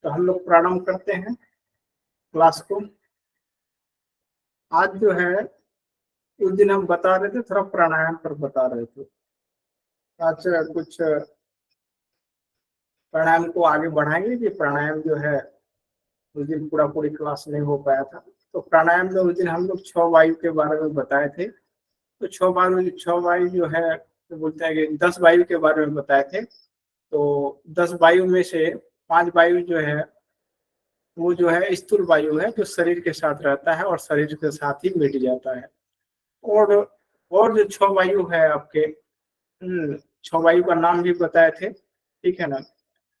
तो हम लोग प्रारंभ करते हैं क्लास को। आज जो है उस दिन हम बता रहे थे, थोड़ा प्राणायाम पर बता रहे थे। आज कुछ प्राणायाम को आगे बढ़ाएंगे कि प्राणायाम जो है उस दिन पूरा पूरी क्लास नहीं हो पाया था। तो प्राणायाम में उस दिन हम लोग 6 वायु के बारे में बताए थे। तो 6 वायु जो है तो बोलते हैं कि 10 वायु के बारे में बताए थे। तो 10 वायु में से 5 वायु जो है वो जो है स्थूल वायु है, जो शरीर के साथ रहता है और शरीर के साथ ही मिट जाता है। और जो 6 वायु है आपके 6 वायु का नाम भी बताए थे, ठीक है ना।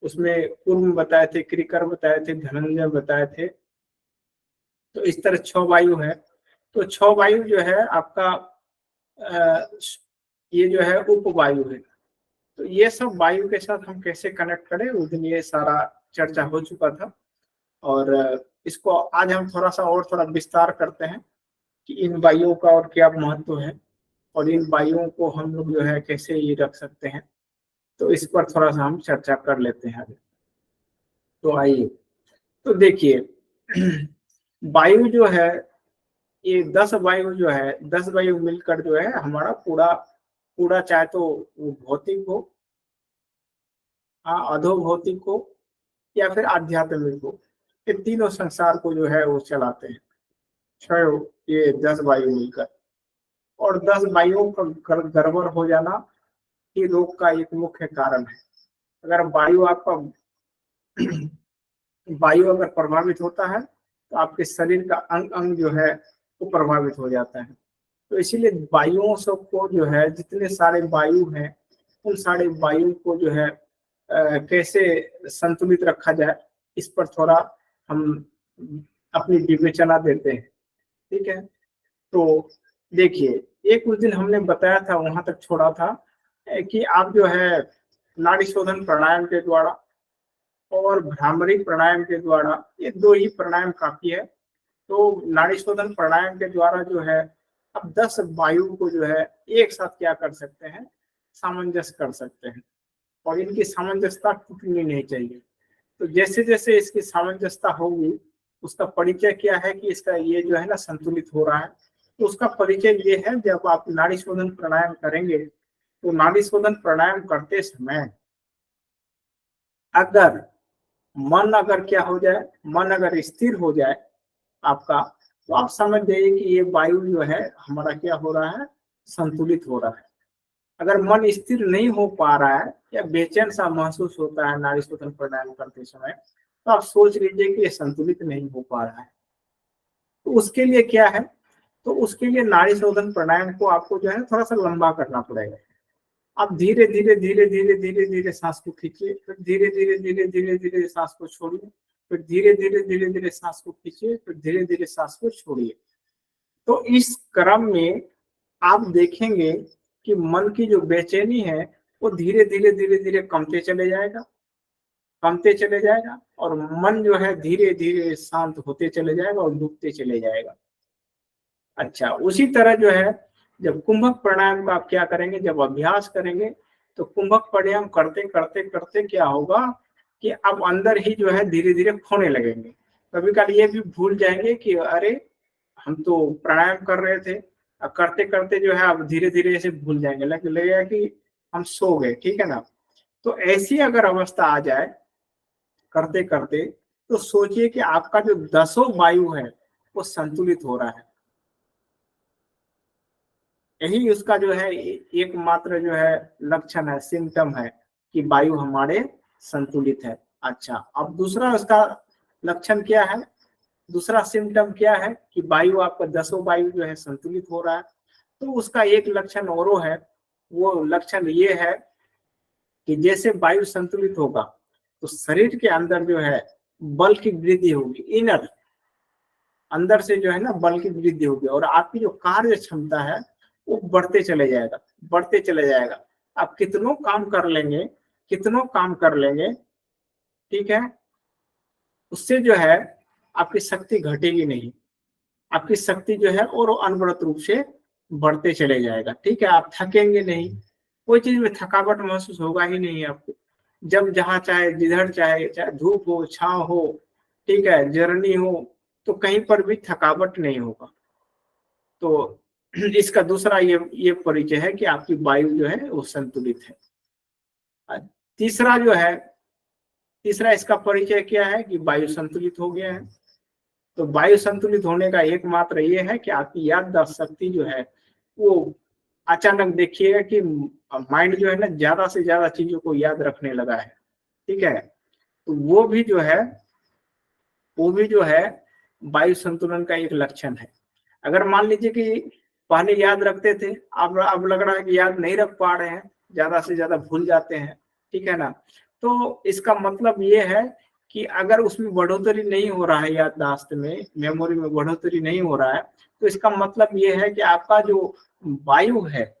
उसमें कुर्म बताए थे, क्रिकर बताए थे, धनंजय बताए थे। तो इस तरह 6 वायु है। तो 6 वायु जो है आपका ये जो है उपवायु है। तो ये सब वायु के साथ हम कैसे कनेक्ट करें, उस दिन ये सारा चर्चा हो चुका था। और इसको आज हम थोड़ा विस्तार करते हैं कि इन वायुओं का और क्या महत्व है और इन वायुओं को हम लोग जो है कैसे ये रख सकते हैं। तो इस पर थोड़ा सा हम चर्चा कर लेते हैं। तो आइए, तो देखिए वायु जो है, ये 10 वायु जो है, 10 वायु मिलकर जो है हमारा पूरा पूरा, चाहे तो वो भौतिक हो, अधोभौतिक हो या फिर आध्यात्मिक हो, ये तीनों संसार को जो है वो चलाते हैं। 6 ये 10 वायु मिलकर। और 10 वायुओं का गड़बड़ हो जाना ही रोग का एक मुख्य कारण है। अगर वायु अगर प्रभावित होता है तो आपके शरीर का अंग अंग जो है वो प्रभावित हो जाता है। तो इसीलिए वायुओं सबको जो है, जितने सारे वायु हैं उन सारे वायु को जो है कैसे संतुलित रखा जाए, इस पर थोड़ा हम अपनी विवेचना देते हैं, ठीक है। तो देखिए, एक उस दिन हमने बताया था, वहां तक छोड़ा था कि आप जो है नाड़ी शोधन प्राणायाम के द्वारा और भ्रामरी प्राणायाम के द्वारा, ये 2 ही प्राणायाम काफी है। तो नाड़ी शोधन प्राणायाम के द्वारा जो है आप 10 वायु को जो है एक साथ क्या कर सकते हैं, सामंजस्य कर सकते हैं। और इनकी सामंजस्यता टूटनी नहीं चाहिए। तो जैसे जैसे इसकी सामंजस्यता होगी, उसका परिचय क्या है कि इसका ये जो है ना संतुलित हो रहा है। तो उसका परिचय ये है, जब आप नाड़ी शोधन प्राणायाम करेंगे तो नाड़ी शोधन प्राणायाम करते समय अगर मन अगर क्या हो जाए, मन अगर स्थिर हो जाए आपका, तो आप समझ जाइए कि ये वायु जो है हमारा क्या हो रहा है, संतुलित हो रहा है। अगर मन स्थिर नहीं हो पा रहा है या बेचैन सा महसूस होता है नाड़ी शोधन प्राणायाम करते समय, तो आप सोच लीजिए कि ये संतुलित नहीं हो पा रहा है। तो उसके लिए क्या है, तो उसके लिए नाड़ी शोधन प्राणायाम को आपको जो है थोड़ा सा लंबा करना पड़ेगा। आप धीरे धीरे धीरे धीरे धीरे धीरे सांस को खींचिए, फिर धीरे धीरे धीरे धीरे धीरे सांस को छोड़िए, फिर धीरे धीरे धीरे धीरे सांस को खींचिए, फिर धीरे धीरे सांस को छोड़िए। तो इस क्रम में आप देखेंगे कि मन की जो बेचैनी है वो धीरे धीरे धीरे धीरे कमते चले जाएगा, कमते चले जाएगा, और मन जो है धीरे धीरे शांत होते चले जाएगा और डूबते चले जाएगा। अच्छा, उसी तरह जो है जब कुंभक प्राणायाम का आप क्या करेंगे, जब अभ्यास करेंगे, तो कुंभक प्राणायाम करते करते करते क्या होगा कि आप अंदर ही जो है धीरे धीरे खोने लगेंगे। कभी कभी ये भी भूल जाएंगे कि अरे हम तो प्राणायाम कर रहे थे, अब करते करते जो है आप धीरे धीरे ऐसे भूल जाएंगे, लगेगा कि हम सो गए, ठीक है ना। तो ऐसी अगर अवस्था आ जाए करते करते, तो सोचिए कि आपका जो 10 वायु है वो संतुलित हो रहा है। यही उसका जो है एकमात्र जो है लक्षण है, सिम्टम है कि वायु हमारे संतुलित है। अच्छा, अब दूसरा उसका लक्षण क्या है, दूसरा सिम्टम क्या है कि वायु आपका 10 वायु जो है संतुलित हो रहा है। तो उसका एक लक्षण और है, वो लक्षण ये है कि जैसे वायु संतुलित होगा तो शरीर के अंदर जो है बल की वृद्धि होगी, इनर अंदर से जो है ना बल की वृद्धि होगी, और आपकी जो कार्य क्षमता है वो बढ़ते चले जाएगा, बढ़ते चले जाएगा। आप कितनों काम कर लेंगे, कितनों काम कर लेंगे, ठीक है, उससे जो है आपकी शक्ति घटेगी नहीं, आपकी शक्ति जो है और अनवरत रूप से बढ़ते चले जाएगा, ठीक है। आप थकेंगे नहीं, कोई चीज में थकावट महसूस होगा ही नहीं आपको। जब जहाँ चाहे, जिधर चाहे, चाहे धूप हो, छांव हो, ठीक है, जर्नी हो, तो कहीं पर भी थकावट नहीं होगा। तो इसका दूसरा ये परिचय है कि आपकी वायु जो है वो संतुलित है। तीसरा जो है, तीसरा इसका परिचय क्या है कि वायु संतुलित हो गया है। तो वायु संतुलित होने का एकमात्र ये है कि आपकी याददाश्त शक्ति जो है वो अचानक देखिएगा कि माइंड जो है ना ज्यादा से ज्यादा चीजों को याद रखने लगा है, ठीक है। तो वो भी जो है वायु संतुलन का एक लक्षण है। अगर मान लीजिए कि पहले याद रखते थे, अब लग रहा है कि याद नहीं रख पा रहे हैं, ज्यादा से ज्यादा भूल जाते हैं, ठीक है ना। तो इसका मतलब ये है कि अगर उसमें बढ़ोतरी नहीं हो रहा है, याददाश्त में, मेमोरी में बढ़ोतरी नहीं हो रहा है, तो इसका मतलब ये है कि आपका जो वायु है,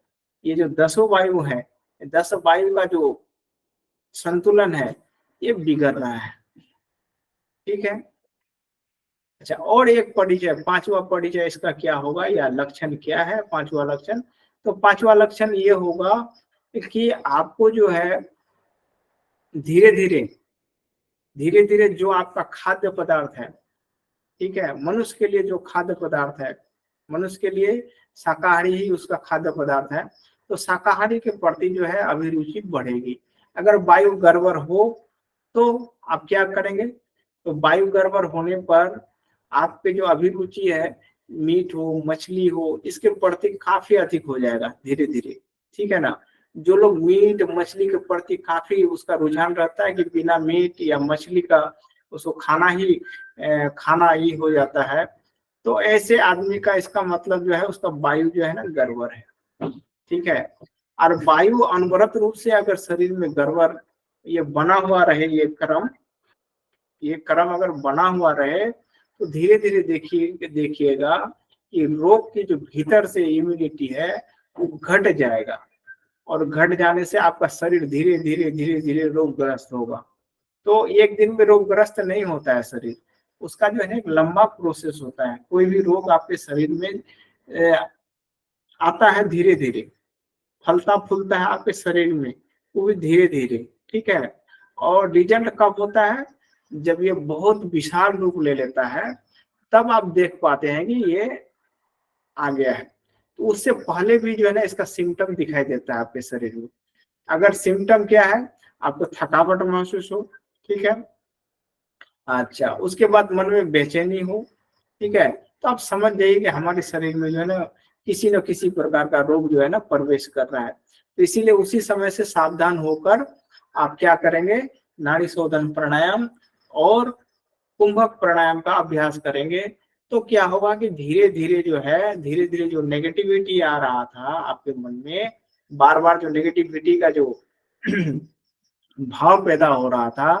ये जो 10 वायु है, 10 वायु का जो संतुलन है ये बिगड़ रहा है, ठीक है। अच्छा, और एक परिचय, पांचवा परिचय इसका क्या होगा या लक्षण क्या है, पांचवा लक्षण। तो पांचवा लक्षण ये होगा कि आपको जो है धीरे धीरे जो आपका खाद्य पदार्थ है, ठीक है, मनुष्य के लिए जो खाद्य पदार्थ है, मनुष्य के लिए शाकाहारी ही उसका खाद्य पदार्थ है, तो शाकाहारी के प्रति जो है अभिरुचि बढ़ेगी। अगर वायु गड़बड़ हो तो आप क्या करेंगे, तो वायु गड़बड़ होने पर आपके जो अभिरुचि है, मीट हो, मछली हो, इसके प्रति काफी अधिक हो जाएगा धीरे धीरे, ठीक है ना। जो लोग मीट मछली के प्रति काफी उसका रुझान रहता है कि बिना मीट या मछली का उसको खाना ही हो जाता है, तो ऐसे आदमी का, इसका मतलब जो है उसका वायु जो है ना गड़बड़ है, ठीक है। और वायु अनवरत रूप से अगर शरीर में गड़बड़ ये बना हुआ रहे, ये क्रम अगर बना हुआ रहे, तो धीरे धीरे देखिएगा कि रोग की जो भीतर से इम्यूनिटी है वो घट जाएगा, और घट जाने से आपका शरीर धीरे धीरे रोगग्रस्त होगा। तो एक दिन में रोगग्रस्त नहीं होता है शरीर, उसका जो है एक लंबा प्रोसेस होता है। कोई भी रोग आपके शरीर में आता है धीरे धीरे, फलता फूलता है आपके शरीर में, वो भी धीरे धीरे, ठीक है। और रिजल्ट कब होता है, जब ये बहुत विशाल रूप ले लेता है, तब आप देख पाते हैं कि ये आ गया है। तो उससे पहले भी जो है ना इसका सिम्टम दिखाई देता है आपके शरीर में। अगर सिम्टम क्या है, आपको थकावट महसूस हो, ठीक है, अच्छा, उसके बाद मन में बेचैनी हो, ठीक है, तो आप समझ जाइए कि हमारे शरीर में जो है ना किसी न किसी प्रकार का रोग जो है ना प्रवेश कर रहा है। तो इसीलिए उसी समय से सावधान होकर आप क्या करेंगे, नाड़ी शोधन प्राणायाम और कुंभक प्राणायाम का अभ्यास करेंगे। तो क्या होगा कि धीरे धीरे जो नेगेटिविटी आ रहा था आपके मन में, बार बार जो नेगेटिविटी का जो भाव पैदा हो रहा था,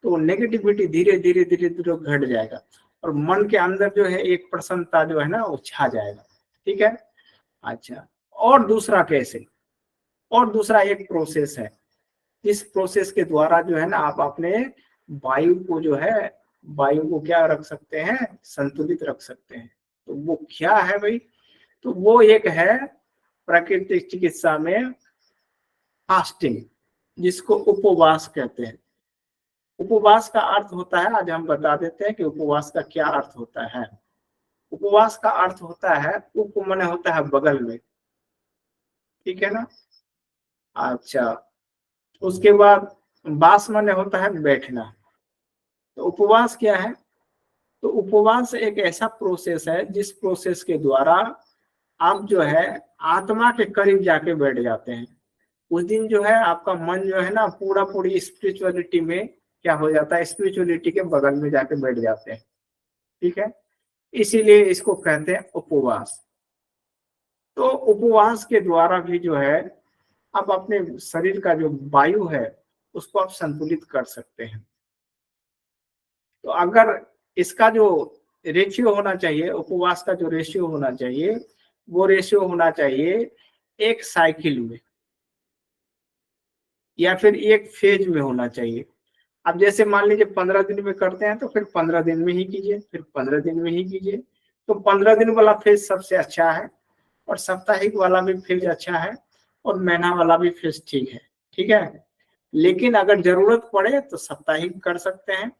तो नेगेटिविटी धीरे धीरे घट जाएगा, और मन के अंदर जो है एक प्रसन्नता जो है ना वो छा जाएगा, ठीक है। अच्छा, और दूसरा कैसे, और दूसरा एक प्रोसेस है, इस प्रोसेस के द्वारा जो है ना आप अपने वायु को जो है, वायु को क्या रख सकते हैं, संतुलित रख सकते हैं। तो वो क्या है भाई, तो वो एक है प्राकृतिक चिकित्सा में फास्टिंग, जिसको उपवास कहते हैं। उपवास का अर्थ होता है, आज हम बता देते हैं कि उपवास का क्या अर्थ होता है। उपवास का अर्थ होता है, उप माने होता है बगल में, ठीक है ना। अच्छा, उसके बाद वास माने होता है बैठना। तो उपवास क्या है, तो उपवास एक ऐसा प्रोसेस है जिस प्रोसेस के द्वारा आप जो है आत्मा के करीब जाके बैठ जाते हैं। उस दिन जो है आपका मन जो है ना पूरी स्पिरिचुअलिटी में क्या हो जाता है, स्पिरिचुअलिटी के बगल में जाके बैठ जाते हैं, ठीक है। इसीलिए इसको कहते हैं उपवास। तो उपवास के द्वारा भी जो है आप अपने शरीर का जो वायु है उसको आप संतुलित कर सकते हैं। तो अगर इसका जो रेशियो होना चाहिए, उपवास का जो रेशियो होना चाहिए, वो रेशियो होना चाहिए एक साइकिल में या फिर एक फेज में होना चाहिए। अब जैसे मान लीजिए 15 दिन में करते हैं तो फिर 15 दिन में ही कीजिए, फिर 15 दिन में ही कीजिए। तो 15 दिन वाला फेज सबसे अच्छा है, और साप्ताहिक वाला भी फेज अच्छा है, और महीना वाला भी फेज ठीक है, ठीक है। लेकिन अगर जरूरत पड़े तो साप्ताहिक कर सकते हैं।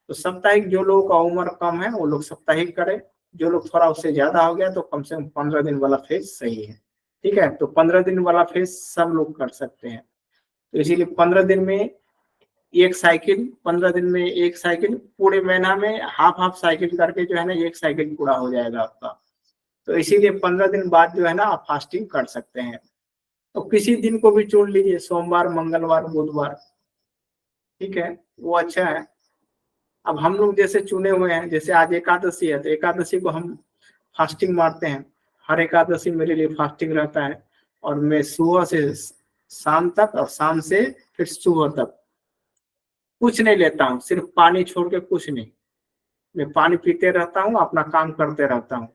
तो साप्ताहिक जो लोगों का उम्र कम है वो लोग साप्ताहिक करें, जो लोग थोड़ा उससे ज्यादा हो गया तो कम से कम 15 दिन वाला फेज सही है। ठीक है, तो 15 दिन वाला फेज सब लोग कर सकते हैं। तो इसीलिए 15 दिन में एक साइकिल, 15 दिन में एक साइकिल, पूरे महीना में हाफ हाफ साइकिल करके जो है ना एक साइकिल पूरा हो जाएगा आपका। तो इसीलिए 15 दिन बाद जो है ना आप फास्टिंग कर सकते हैं। तो किसी दिन को भी चुन लीजिए, सोमवार, मंगलवार, बुधवार, ठीक है, वो अच्छा है। अब हम लोग जैसे चुने हुए हैं, जैसे आज एकादशी है तो एकादशी को हम फास्टिंग मारते हैं। हर एकादशी मेरे लिए फास्टिंग रहता है, और मैं सुबह से शाम तक और शाम से फिर सुबह तक कुछ नहीं लेता हूँ, सिर्फ पानी छोड़ के कुछ नहीं। मैं पानी पीते रहता हूँ, अपना काम करते रहता हूँ।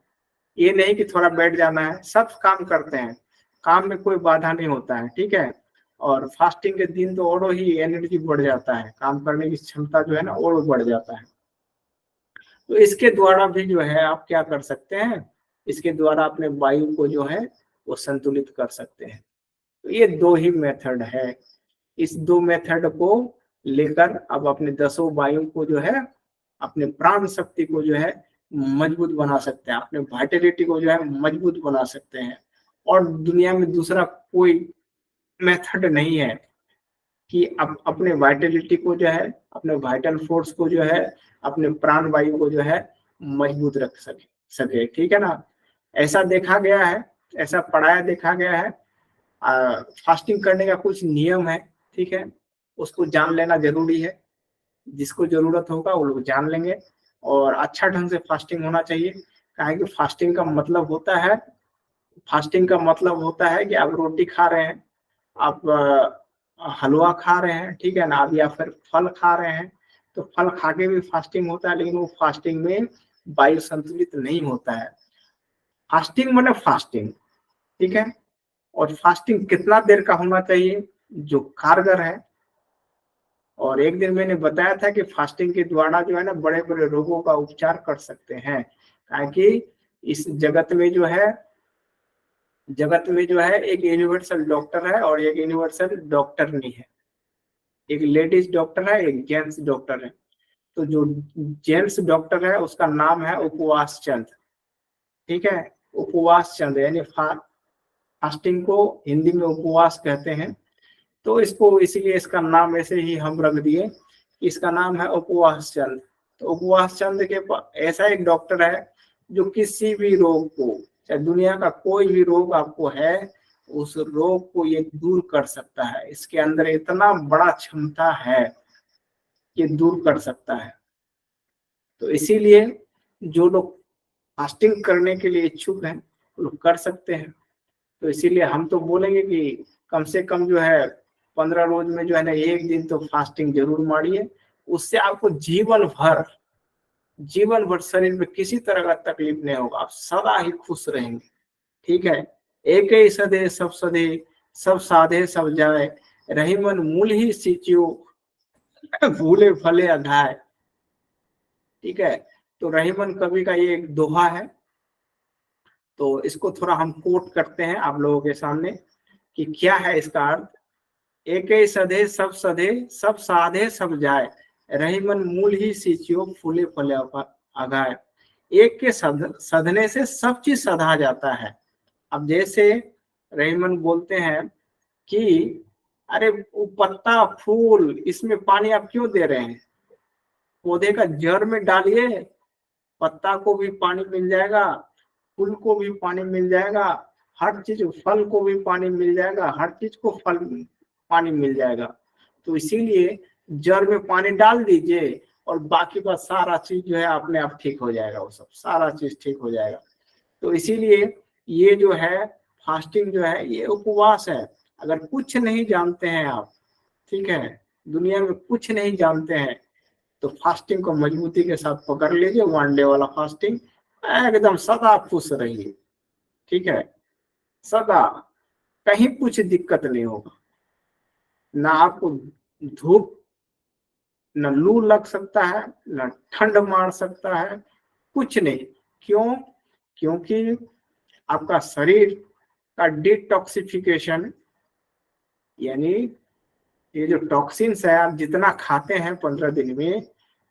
ये नहीं कि थोड़ा बैठ जाना है, सब काम करते हैं, काम में कोई बाधा नहीं होता है। ठीक है, और फास्टिंग के दिन तो और ही एनर्जी बढ़ जाता है, काम करने की क्षमता जो है ना और बढ़ जाता है। तो इसके द्वारा भी जो है आप क्या कर सकते हैं, इसके द्वारा अपने वायु को जो है वो संतुलित कर सकते हैं। तो ये दो ही मेथड है। इस दो मेथड को लेकर अब अपने 10 वायु को जो है, अपने प्राण शक्ति को जो है मजबूत बना सकते हैं, अपने वाइटलिटी को जो है मजबूत बना सकते हैं। और दुनिया में दूसरा कोई मेथड नहीं है कि अपने वाइटलिटी को जो है, अपने वाइटल फोर्स को जो है, अपने प्राण वायु को जो है मजबूत रख सके। ठीक है ना, ऐसा देखा गया है, ऐसा पढ़ाया देखा गया है। फास्टिंग करने का कुछ नियम है, ठीक है, उसको जान लेना जरूरी है। जिसको जरूरत होगा वो लोग जान लेंगे, और अच्छा ढंग से फास्टिंग होना चाहिए। काहे कि फास्टिंग का मतलब होता है कि आप रोटी खा रहे हैं, आप हलवा खा रहे हैं, ठीक है ना, आप या फिर फल खा रहे हैं। तो फल खा के भी फास्टिंग होता है, लेकिन वो फास्टिंग में वायु संतुलित नहीं होता है। फास्टिंग मतलब फास्टिंग, ठीक है। और फास्टिंग कितना देर का होना चाहिए जो कारगर है। और एक दिन मैंने बताया था कि फास्टिंग के द्वारा जो है ना बड़े बड़े रोगों का उपचार कर सकते हैं। ताकि इस जगत में जो है एक यूनिवर्सल डॉक्टर है और एक यूनिवर्सल डॉक्टर नहीं है। एक लेडीज डॉक्टर है, एक जेंट्स डॉक्टर है। तो जो जेंट्स डॉक्टर है उसका नाम है उपवास चंद, ठीक है। उपवास चंद यानी फास्टिंग को हिंदी में उपवास कहते हैं। तो इसको इसीलिए इसका नाम ऐसे ही हम रख दिए, इसका नाम है उपवास चंद। तो उपवास चंद के ऐसा एक डॉक्टर है जो किसी भी रोग को, चाहे दुनिया का कोई भी रोग आपको है, उस रोग को ये दूर कर सकता है। इसके अंदर इतना बड़ा क्षमता है कि दूर कर सकता है। तो इसीलिए जो लोग फास्टिंग करने के लिए इच्छुक हैं वो लोग कर सकते हैं। तो इसीलिए हम तो बोलेंगे कि कम से कम जो है 15 रोज में जो है ना एक दिन तो फास्टिंग जरूर मारिए। उससे आपको जीवन भर शरीर में किसी तरह का तकलीफ नहीं होगा, आप सदा ही खुश रहेंगे। ठीक है, एक ही सदे सब साधे सब जाए, रही मन मूल ही सींचियो भूले फले अधाय। ठीक है, तो रहीमन कवि का ये एक दोहा है। तो इसको थोड़ा हम कोट करते हैं आप लोगों के सामने कि क्या है इसका अर्थ। एक ही सधे सब साधे सब जाए, रहीमन मूल ही सींचियो फूले फले अगाए। एक के सधने से सब चीज सधा जाता है। अब जैसे रहीमन बोलते हैं कि अरे वो पत्ता फूल इसमें पानी आप क्यों दे रहे हैं, पौधे का जड़ में डालिए, पत्ता को भी पानी मिल जाएगा, फूल को भी पानी मिल जाएगा, हर चीज, फल को भी पानी मिल जाएगा, हर चीज को फल पानी मिल जाएगा। तो इसीलिए जड़ में पानी डाल दीजिए और बाकी का सारा चीज जो है अपने आप ठीक हो जाएगा, वो सब सारा चीज ठीक हो जाएगा। तो इसीलिए ये जो है फास्टिंग जो है ये उपवास है। अगर कुछ नहीं जानते हैं आप, ठीक है, दुनिया में कुछ नहीं जानते हैं, तो फास्टिंग को मजबूती के साथ पकड़ लीजिए, 1 डे वाला फास्टिंग, एकदम सदा खुश रहिए। ठीक है, सदा, कहीं कुछ दिक्कत नहीं होगा, ना आपको धूप, न लू लग सकता है, न ठंड मार सकता है, कुछ नहीं। क्यों? क्योंकि आपका शरीर का डिटॉक्सिफिकेशन यानी ये जो टॉक्सिन्स है आप जितना खाते हैं 15 दिन में,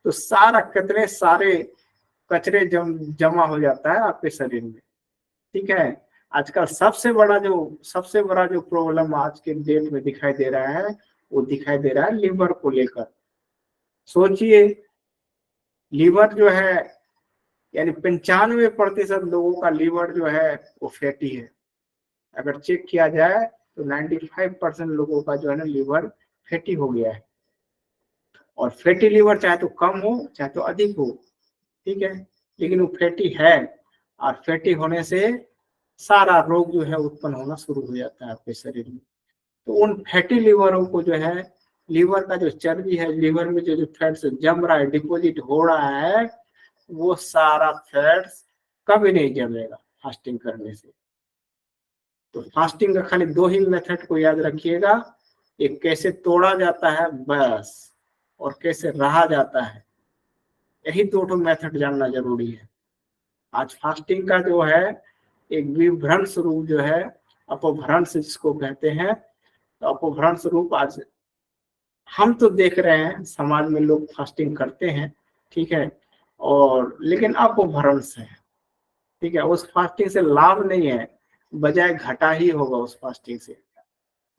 तो सारा कितने सारे कचरे जमा हो जाता है आपके शरीर में। ठीक है, आजकल सबसे बड़ा जो प्रॉब्लम आज के डेट में दिखाई दे रहा है, वो दिखाई दे रहा है लीवर को लेकर। सोचिए, लीवर जो है यानी 95% लोगों का लीवर जो है वो फैटी है। अगर चेक किया जाए तो 95% लोगों का जो है ना लीवर फैटी हो गया है। और फैटी लीवर चाहे तो कम हो चाहे तो अधिक हो, ठीक है, लेकिन वो फैटी है। और फैटी होने से सारा रोग जो है उत्पन्न होना शुरू हो जाता है आपके शरीर में। तो उन फैटी लीवरों को जो है, लीवर का जो चर्बी है, लीवर में जो फैट्स जम रहा है, डिपोजिट हो रहा है, वो सारा फैट्स कभी नहीं जमेगा फास्टिंग करने से। तो फास्टिंग का खाली 2 ही मेथड को याद रखिएगा, एक कैसे तोड़ा जाता है बस, और कैसे रहा जाता है, यही 2 मेथड जानना जरूरी है। आज फास्टिंग का जो है एक विभ्रंश रूप जो है, अपभ्रंश जिसको कहते हैं, तो अपभ्रंश रूप आज हम तो देख रहे हैं समाज में लोग फास्टिंग करते हैं, ठीक है, और लेकिन अपभ्रंश है, ठीक है, उस फास्टिंग से लाभ नहीं है, बजाय घाटा ही होगा उस फास्टिंग से।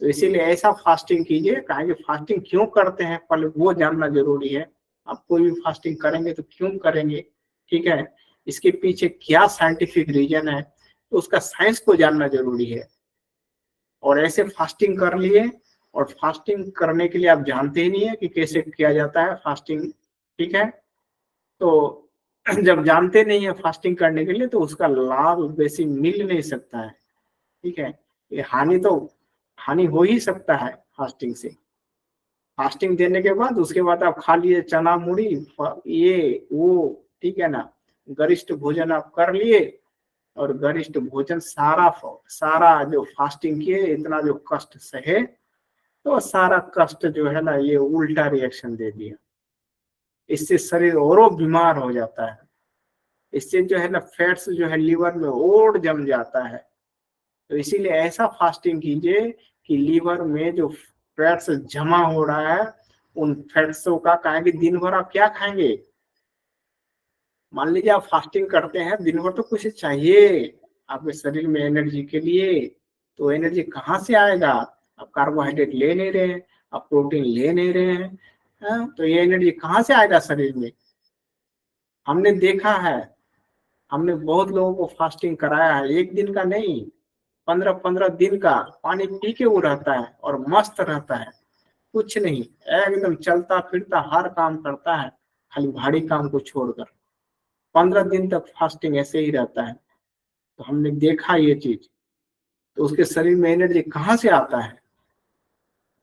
तो इसीलिए ऐसा फास्टिंग कीजिए, कहेंगे फास्टिंग क्यों करते हैं पहले वो जानना जरूरी है। आप कोई भी फास्टिंग करेंगे तो क्यों करेंगे, ठीक है, इसके पीछे क्या साइंटिफिक रीजन है, तो उसका साइंस को जानना जरूरी है। और ऐसे फास्टिंग कर लिए, और फास्टिंग करने के लिए आप जानते ही नहीं है कि कैसे किया जाता है फास्टिंग, ठीक है, तो जब जानते नहीं है फास्टिंग करने के लिए तो उसका लाभ वैसे मिल नहीं सकता है, ठीक है, ये हानि हो ही सकता है फास्टिंग से। फास्टिंग देने के बाद उसके बाद आप खा लिए चना मुड़ी ये वो, ठीक है ना, गरिष्ठ भोजन आप कर लिए, और गरिष्ठ भोजन सारा जो फास्टिंग किए इतना जो कष्ट सहे, तो सारा कष्ट जो है ना ये उल्टा रिएक्शन दे दिया, इससे शरीर और बीमार हो जाता है। इससे जो है ना फैट्स जो है लीवर में और जम जाता है। तो इसीलिए ऐसा फास्टिंग कीजिए कि लीवर में जो फैट्स जमा हो रहा है, उन फैट्सों का, कहेंगे दिन भर आप क्या खाएंगे, मान लीजिए आप फास्टिंग करते हैं, दिन भर तो कुछ चाहिए आपके शरीर में एनर्जी के लिए, तो एनर्जी कहाँ से आएगा, आप कार्बोहाइड्रेट ले नहीं रहे हैं, आप प्रोटीन ले नहीं रहे हैं, तो ये एनर्जी कहाँ से आएगा शरीर में। हमने देखा है, हमने बहुत लोगों को फास्टिंग कराया है, एक दिन का नहीं, 15-15 दिन का, पानी पी के वो रहता है और मस्त रहता है, कुछ नहीं, एकदम चलता फिरता हर काम करता है, खाली भारी काम को छोड़कर। 15 दिन तक फास्टिंग ऐसे ही रहता है। तो हमने देखा ये चीज, तो उसके शरीर में एनर्जी कहाँ से आता है,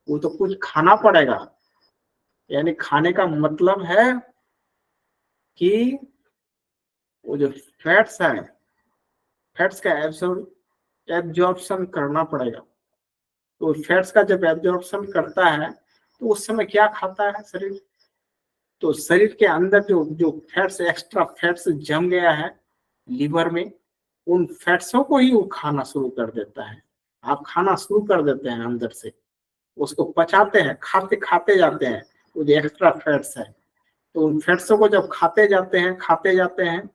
वो तो कुछ खाना पड़ेगा। यानी खाने का मतलब है कि वो जो फैट्स है, फैट्स का एब्जॉर्प्शन करना पड़ेगा। तो फैट्स का जब एब्जॉर्प्शन करता है तो उस समय क्या खाता है शरीर, तो शरीर के अंदर जो जो फैट्स, एक्स्ट्रा फैट्स जम गया है लीवर में, उन फैट्सों को ही वो खाना शुरू कर देता है। आप खाना शुरू कर देते हैं अंदर से, उसको पचाते हैं, खाते खाते जाते हैं, वो जो एक्स्ट्रा फैट्स है, तो उन फैट्सों को जब खाते जाते हैं,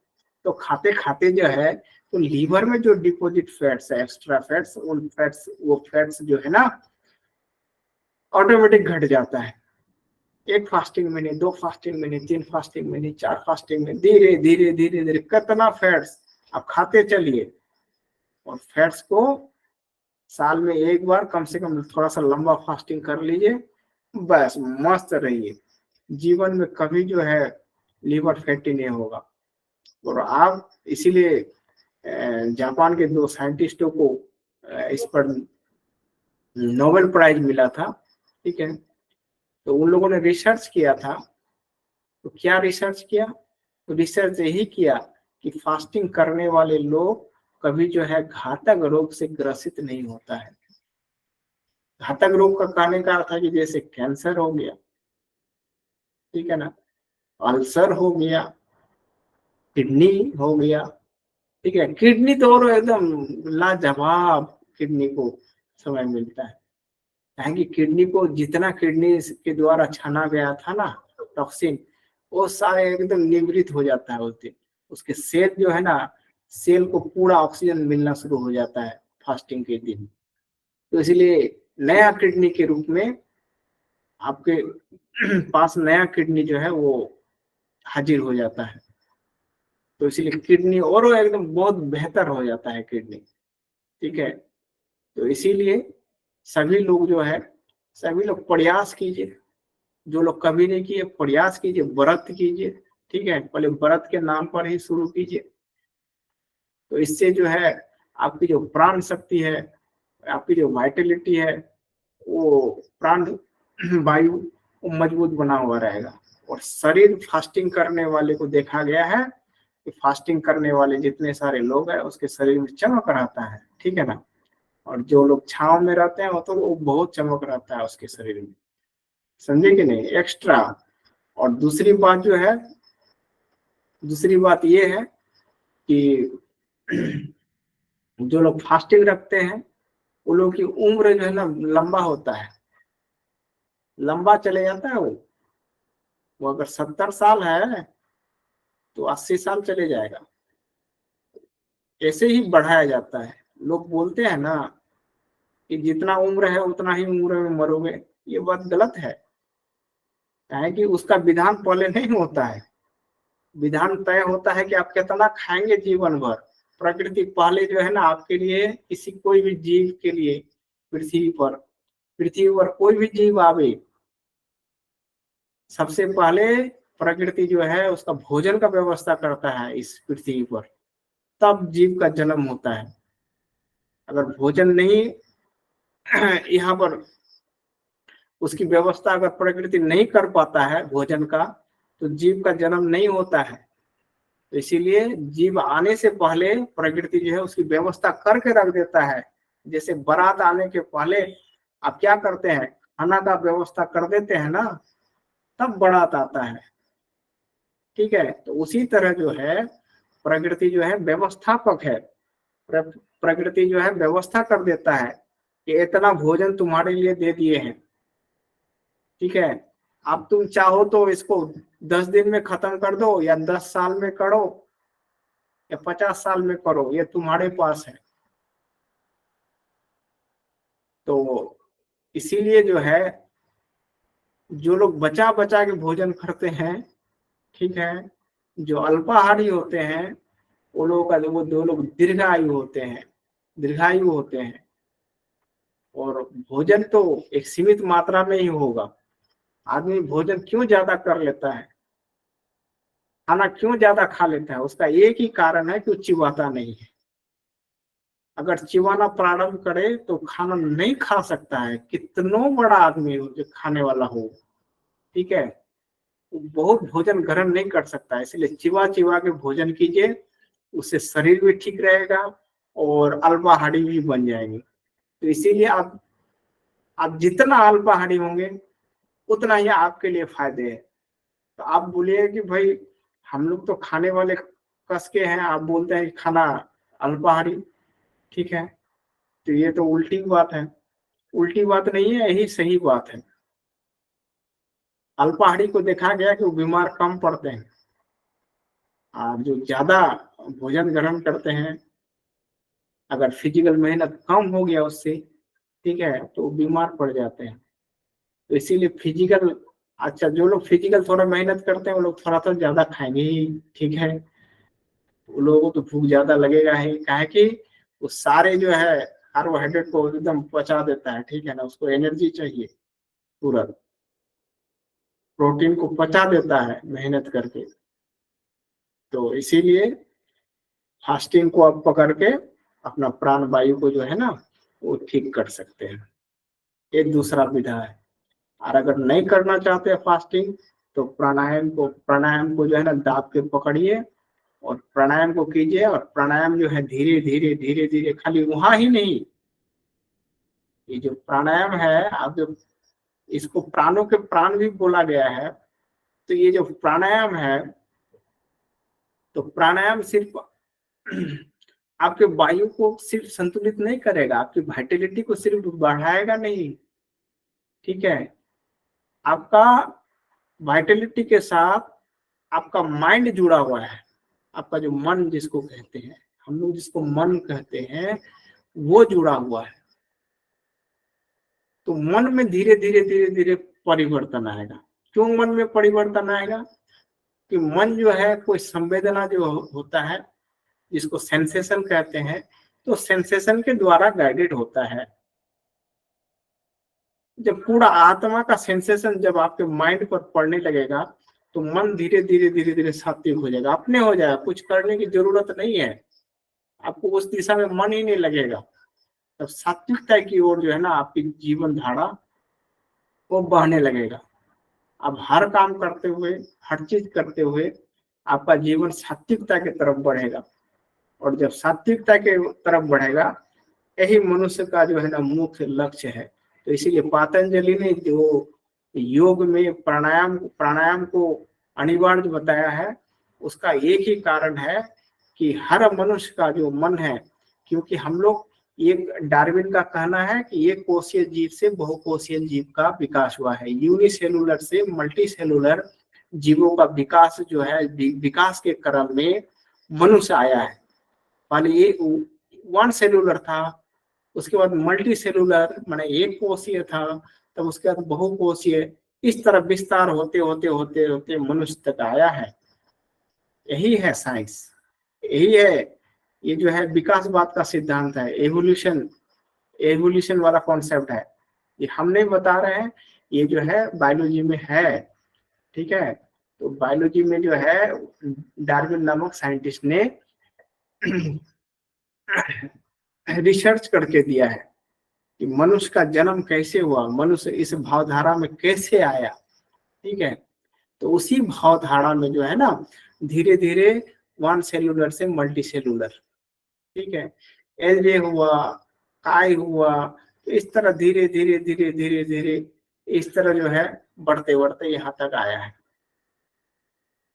तो खाते खाते जो है, तो लीवर में जो डिपोजिट फैट्स है, एक्स्ट्रा फैट्स, वो फैट्स जो है ना ऑटोमेटिक घट जाता है। 1 फास्टिंग में नहीं, 2 फास्टिंग में नहीं, 3 फास्टिंग में नहीं, 4 फास्टिंग में, धीरे धीरे धीरे धीरे कितना फैट्स आप खाते चलिए। और फैट्स को साल में एक बार कम से कम थोड़ा सा लंबा फास्टिंग कर लीजिए, बस मस्त रहिए, जीवन में कभी जो है लीवर फैटी नहीं होगा। और आप इसीलिए जापान के 2 साइंटिस्टों को इस पर नोबेल प्राइज मिला था, ठीक है, तो उन लोगों ने रिसर्च किया था। तो क्या रिसर्च किया, तो रिसर्च यही किया कि फास्टिंग करने वाले लोग कभी जो है घातक रोग से ग्रसित नहीं होता है। घातक रोग का कहने का अर्थ है कि जैसे कैंसर हो गया, ठीक है ना, अल्सर हो गया, किडनी हो गया, ठीक है, किडनी तो और एकदम लाजवाब किडनी को समय मिलता है, है कि किडनी को जितना किडनी के द्वारा छाना गया था ना टॉक्सिन, वो सारे एकदम निवृत्त हो जाता है उस दिन। उसके सेल जो है ना, सेल को पूरा ऑक्सीजन मिलना शुरू हो जाता है फास्टिंग के दिन। तो इसलिए नया किडनी के रूप में आपके पास नया किडनी जो है वो हाजिर हो जाता है। तो इसलिए किडनी और एकदम बहुत बेहतर हो जाता है किडनी। ठीक है, तो इसीलिए सभी लोग जो है, सभी लोग प्रयास कीजिए, जो लोग कभी नहीं किए प्रयास कीजिए, व्रत कीजिए। ठीक है, पहले व्रत के नाम पर ही शुरू कीजिए। तो इससे जो है आपकी जो प्राण शक्ति है, आपकी जो वाइटलिटी है, वो प्राण वायु वो मजबूत बना हुआ रहेगा। और शरीर फास्टिंग करने वाले को देखा गया है कि फास्टिंग करने वाले जितने सारे लोग हैं उसके शरीर में चमक रहता है। ठीक है ना, और जो लोग छांव में रहते हैं वो तो वो बहुत चमक रहता है उसके शरीर में। समझे कि नहीं, एक्स्ट्रा। और दूसरी बात जो है, दूसरी बात ये है कि जो लोग फास्टिंग रखते हैं वो लोग की उम्र जो है ना लंबा होता है, लंबा चले जाता है वो अगर 70 साल है तो 80 साल चले जाएगा। ऐसे ही बढ़ाया जाता है। लोग बोलते हैं ना कि जितना उम्र है उतना ही उम्र में मरोगे, ये बात गलत है। है कि उसका विधान पहले नहीं होता है, विधान तय होता है कि आप कितना खाएंगे जीवन भर। प्रकृति पहले जो है ना आपके लिए, किसी कोई भी जीव के लिए पृथ्वी पर कोई भी जीव आवे, सबसे पहले प्रकृति जो है उसका भोजन का व्यवस्था करता है इस पृथ्वी पर, तब जीव का जन्म होता है। अगर भोजन नहीं यहाँ पर उसकी व्यवस्था अगर प्रकृति नहीं कर पाता है भोजन का, तो जीव का जन्म नहीं होता है। तो इसीलिए जीव आने से पहले प्रकृति जो है उसकी व्यवस्था करके रख देता है। जैसे बारात आने के पहले आप क्या करते हैं, खाना का व्यवस्था कर देते हैं ना, तब बारात आता है। ठीक है, तो उसी तरह जो है प्रकृति जो है व्यवस्थापक है। प्रकृति जो है व्यवस्था कर देता है कि इतना भोजन तुम्हारे लिए दे दिए हैं। ठीक है, अब तुम चाहो तो इसको 10 दिन में खत्म कर दो, या 10 साल में करो, या 50 साल में करो, ये तुम्हारे पास है। तो इसीलिए जो है जो लोग बचा बचा के भोजन करते हैं, ठीक है, जो अल्पाहारी होते हैं, वो लोगों का वो दो लोग दीर्घायु होते हैं, दीर्घायु होते हैं। और भोजन तो एक सीमित मात्रा में ही होगा। आदमी भोजन क्यों ज्यादा कर लेता है, खाना क्यों ज्यादा खा लेता है, उसका एक ही कारण है कि वो चिबाता नहीं है। अगर चिबाना प्रारंभ करे तो खाना नहीं खा सकता है, कितनो बड़ा आदमी हो जो खाने वाला हो। ठीक है, वो बहुत भोजन ग्रहण नहीं कर सकता है। इसलिए चिबा चिबा के भोजन कीजिए, उससे शरीर भी ठीक रहेगा और अल्पाहारी भी बन जाएंगे। तो इसीलिए आप जितना अल्पाहारी होंगे उतना ही आपके लिए फायदे है। तो आप बोलिए कि भाई हम लोग तो खाने वाले कस के हैं, आप बोलते हैं कि खाना अल्पाहारी। ठीक है, तो ये तो उल्टी बात है। उल्टी बात नहीं है, यही सही बात है। अल्पाहारी को देखा गया कि वो बीमार कम पड़ते हैं, और जो ज्यादा भोजन ग्रहण करते हैं, अगर फिजिकल मेहनत कम हो गया उससे, ठीक है, तो वो बीमार पड़ जाते हैं। तो इसीलिए फिजिकल, अच्छा जो लोग फिजिकल थोड़ा मेहनत करते हैं वो लोग थोड़ा सा ज्यादा खाएंगे ही। ठीक है, वो लोगों को भूख ज्यादा लगेगा ही, काहे कि वो सारे जो है कार्बोहाइड्रेट को एकदम पचा देता है। ठीक है ना, उसको एनर्जी चाहिए, तुरंत प्रोटीन को पचा देता है मेहनत करके। तो इसीलिए फास्टिंग को आप पकड़ के अपना प्राण वायु को जो है ना वो ठीक कर सकते हैं। ये दूसरा विधा है। और अगर नहीं करना चाहते फास्टिंग, तो प्राणायाम को जो है ना दाब के पकड़िए और प्राणायाम को कीजिए। और प्राणायाम जो है धीरे धीरे धीरे धीरे, खाली वहां ही नहीं, ये जो प्राणायाम है, आप जो इसको प्राणों के प्राण भी बोला गया है। तो ये जो प्राणायाम है, तो प्राणायाम सिर्फ आपके वायु को सिर्फ संतुलित नहीं करेगा, आपकी वाइटलिटी को सिर्फ बढ़ाएगा नहीं, ठीक है। आपका वाइटलिटी के साथ आपका माइंड जुड़ा हुआ है, आपका जो मन जिसको कहते हैं, हम लोग जिसको मन कहते हैं, वो जुड़ा हुआ है। तो मन में धीरे धीरे धीरे धीरे परिवर्तन आएगा। क्यों मन में परिवर्तन आएगा? कि मन जो है कोई संवेदना जो होता है, जिसको सेंसेशन कहते हैं, तो सेंसेशन के द्वारा गाइडेड होता है। जब पूरा आत्मा का सेंसेशन जब आपके माइंड पर पड़ने लगेगा, तो मन धीरे धीरे धीरे धीरे सात्विक हो जाएगा, अपने हो जाएगा, कुछ करने की जरूरत नहीं है, आपको उस दिशा में मन ही नहीं लगेगा। तब सात्विकता की ओर जो है ना आपकी जीवन धारा वो बहने लगेगा। अब हर काम करते हुए, हर चीज करते हुए आपका जीवन सात्विकता की तरफ बढ़ेगा। और जब सात्विकता के तरफ बढ़ेगा, यही मनुष्य का जो है ना मुख्य लक्ष्य है। तो इसीलिए पतंजलि ने जो योग में प्राणायाम को अनिवार्य बताया है, उसका एक ही कारण है कि हर मनुष्य का जो मन है, क्योंकि हम लोग, एक डार्विन का कहना है कि एक कोशीय जीव से बहुकोशीय जीव का विकास हुआ है, यूनिसेलुलर से मल्टी सेलुलर जीवों का विकास जो है, विकास के क्रम में मनुष्य आया है। पहले ये वन सेलुलर था, उसके बाद मल्टी सेलुलर माने एक कोशीय था, तब उसके बाद बहुकोशीय, इस तरह विस्तार होते होते होते होते मनुष्य तक आया है। यही है साइंस, यही है, ये जो है विकासवाद का सिद्धांत है, एवोल्यूशन वाला कॉन्सेप्ट है। ये हम नहीं बता रहे हैं, ये जो है बायोलॉजी में है। ठीक है, तो बायोलॉजी में जो है डार्विन नामक साइंटिस्ट ने रिसर्च करके दिया है कि मनुष्य का जन्म कैसे हुआ, मनुष्य इस भावधारा में कैसे आया। ठीक है, तो उसी भावधारा में जो है ना धीरे धीरे वन सेलुलर से मल्टी सेलुलर, ठीक है, एलजे हुआ, काय हुआ, तो इस तरह धीरे धीरे धीरे धीरे धीरे इस तरह जो है बढ़ते बढ़ते यहाँ तक आया है।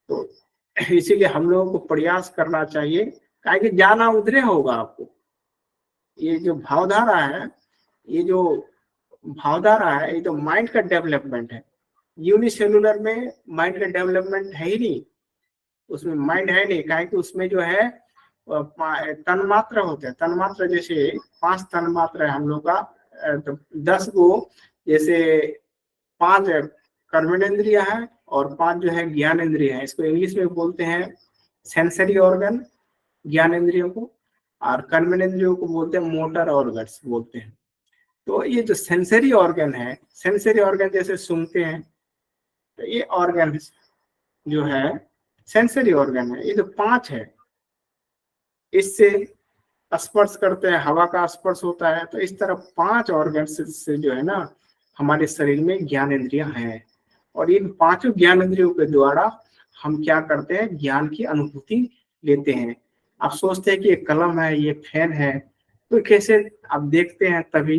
तो इसीलिए हम लोगों को प्रयास करना चाहिए, काहे कि जाना उधरे होगा आपको। ये जो भावधारा है, ये जो भावधारा है, ये तो माइंड का डेवलपमेंट है। यूनिसेलुलर में माइंड का डेवलपमेंट है ही नहीं, उसमें माइंड है नहीं, काहे कि उसमें जो है तन्मात्र होते हैं। तन्मात्र जैसे 5 तन्मात्र है हम लोग का, तो 10 गो, जैसे 5 कर्मेंद्रिय है और 5 जो है ज्ञानेंद्रिय है। इसको इंग्लिश में बोलते हैं सेंसरी ऑर्गन, ज्ञानेंद्रियों को, और कर्मेंद्रियों को बोलते हैं मोटर ऑर्गन्स बोलते हैं। तो ये जो सेंसरी ऑर्गन है, सेंसरी ऑर्गन जैसे सुनते हैं, तो ये ऑर्गन जो है सेंसरी ऑर्गन है, ये जो 5 है, इससे स्पर्श करते हैं, हवा का स्पर्श होता है। तो इस तरह 5 ऑर्गन से जो है ना हमारे शरीर में ज्ञानेंद्रियां हैं, और इन 5 ज्ञानेंद्रियों के द्वारा हम क्या करते हैं, ज्ञान की अनुभूति लेते हैं। आप सोचते हैं कि ये कलम है, ये फैन है, तो कैसे आप देखते हैं, तभी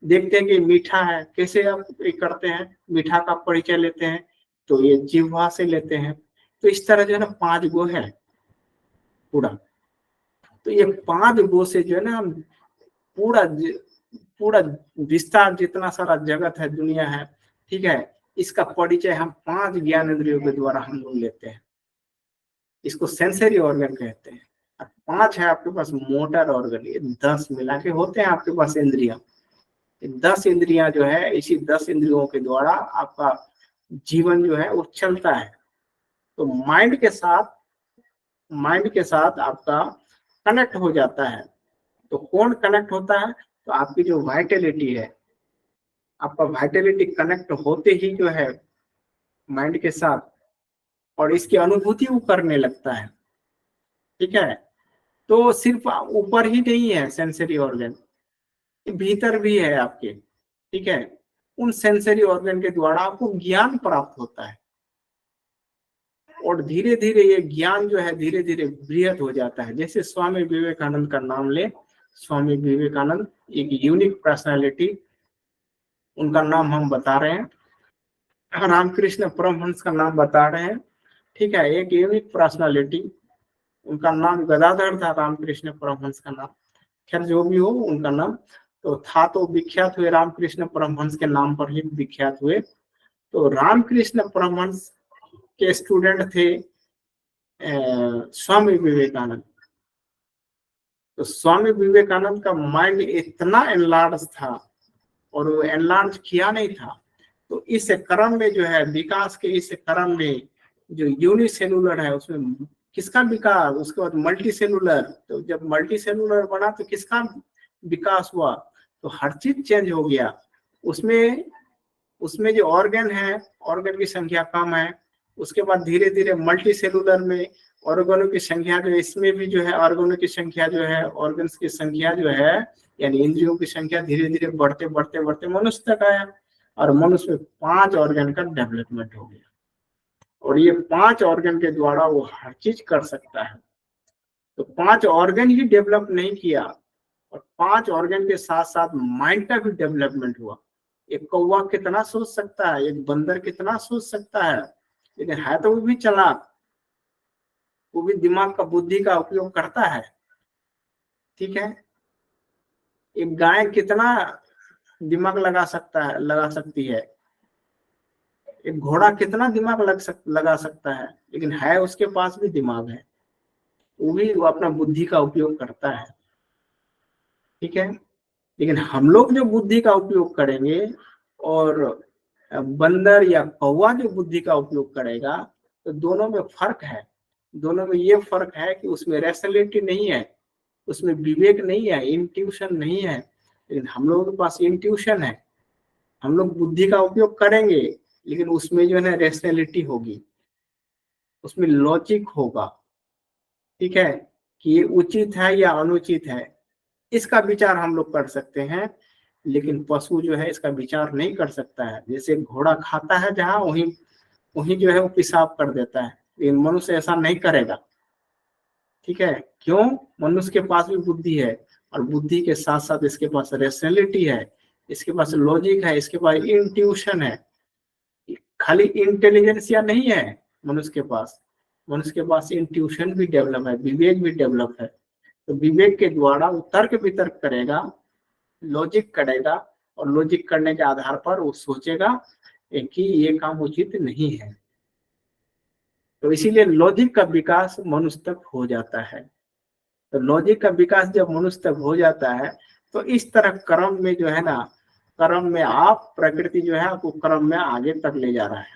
देखते हैं कि मीठा है, कैसे आप ये करते हैं, मीठा का परिचय लेते हैं, तो ये जिह्वा से लेते हैं। तो इस तरह जो है ना 5 गो है पूरा। तो ये 5 गो से जो है ना हम पूरा पूरा विस्तार, जितना सारा जगत है, दुनिया है, ठीक है, इसका परिचय हम 5 ज्ञानेंद्रियों के द्वारा हम लोग लेते हैं। इसको सेंसरी ऑर्गन कहते हैं। 5 है आपके पास मोटर ऑर्गन, ये 10 मिला के होते हैं आपके पास इंद्रियां। 10 इंद्रियां जो है, इसी 10 इंद्रियों के द्वारा आपका जीवन जो है वो चलता है। तो माइंड के साथ आपका कनेक्ट हो जाता है। तो कौन कनेक्ट होता है? तो आपकी जो वाइटलिटी है, आपका वाइटलिटी कनेक्ट होते ही जो है माइंड के साथ, और इसकी अनुभूति वो करने लगता है। ठीक है, तो सिर्फ ऊपर ही नहीं है सेंसरी ऑर्गन, भीतर भी है आपके। ठीक है, उन सेंसरी ऑर्गन के द्वारा आपको ज्ञान प्राप्त होता है, और धीरे धीरे ये ज्ञान जो है धीरे धीरे बृहद हो जाता है। जैसे स्वामी विवेकानंद का नाम ले, स्वामी विवेकानंद एक यूनिक पर्सनालिटी, उनका नाम हम बता रहे हैं। रामकृष्ण परमहंस का नाम बता रहे हैं। ठीक है, एक यूनिक पर्सनालिटी, उनका नाम गदाधर था, रामकृष्ण परमहंस का नाम, खैर जो भी हो उनका नाम। तो था तो विख्यात हुए रामकृष्ण परमहंस के नाम पर ही विख्यात हुए। तो रामकृष्ण परमहंस के स्टूडेंट थे स्वामी विवेकानंद। तो स्वामी विवेकानंद का माइंड इतना एनलार्ज था और वो एनलार्ज किया नहीं था। तो इस क्रम में जो है विकास के इस क्रम में जो यूनिसेलुलर है उसमें किसका विकास, उसके बाद मल्टी सेलुलर, तो जब मल्टी सेलुलर बना तो किसका विकास हुआ, तो हर चीज चेंज हो गया। उसमें जो ऑर्गन है, ऑर्गन की संख्या कम है। उसके बाद धीरे धीरे मल्टी सेलुलर में ऑर्गनों की संख्या जो है, इसमें भी जो है ऑर्गनों की संख्या जो है, ऑर्गन्स की संख्या जो है यानी इंद्रियों की संख्या धीरे धीरे बढ़ते बढ़ते बढ़ते मनुष्य तक आया और मनुष्य में 5 ऑर्गन का डेवलपमेंट हो गया और ये 5 ऑर्गन के द्वारा वो हर चीज कर सकता है। तो 5 ऑर्गन ही डेवलप नहीं किया और 5 ऑर्गन के साथ साथ माइंड का भी डेवलपमेंट हुआ। एक कौवा कितना सोच सकता है, एक बंदर कितना सोच सकता है, लेकिन है तो वो भी चालाक, वो भी दिमाग का बुद्धि का उपयोग करता है। ठीक है, एक गाय कितना दिमाग लगा सकती है, एक घोड़ा कितना दिमाग लगा सकता है, लेकिन है उसके पास भी दिमाग है, वो अपना बुद्धि का उपयोग करता है। ठीक है, लेकिन हम लोग जो बुद्धि का उपयोग करेंगे और बंदर या कौवा जो बुद्धि का उपयोग करेगा, तो दोनों में फर्क है। दोनों में ये फर्क है कि उसमें रैशनैलिटी नहीं है, उसमें विवेक नहीं है, इंट्यूशन नहीं है, लेकिन हम लोगों के पास इंट्यूशन है। हम लोग बुद्धि का उपयोग करेंगे लेकिन उसमें जो है रैशनैलिटी होगी, उसमें लॉजिक होगा। ठीक है, कि ये उचित है या अनुचित है, इसका विचार हम लोग कर सकते हैं, लेकिन पशु जो है इसका विचार नहीं कर सकता है। जैसे घोड़ा खाता है जहां वहीं वहीं जो है वो पेशाब कर देता है, लेकिन मनुष्य ऐसा नहीं करेगा। ठीक है, क्यों? मनुष्य के पास भी बुद्धि है और बुद्धि के साथ साथ इसके पास रैशनैलिटी है, इसके पास लॉजिक है, इसके पास इंट्यूशन है। खाली इंटेलिजेंसिया नहीं है मनुष्य के पास, मनुष्य के पास इंट्यूशन भी डेवलप है, विवेक भी डेवलप है। तो विवेक के द्वारा वो तर्क वितर्क करेगा, लॉजिक करेगा और लॉजिक करने के आधार पर वो सोचेगा कि ये काम उचित नहीं है। तो इसीलिए लॉजिक का विकास मनुष्य तक हो जाता है। तो लॉजिक का विकास जब मनुष्य तक हो जाता है तो इस तरह क्रम में जो है ना, क्रम में आप प्रकृति जो है आपको क्रम में आगे तक ले जा रहा है।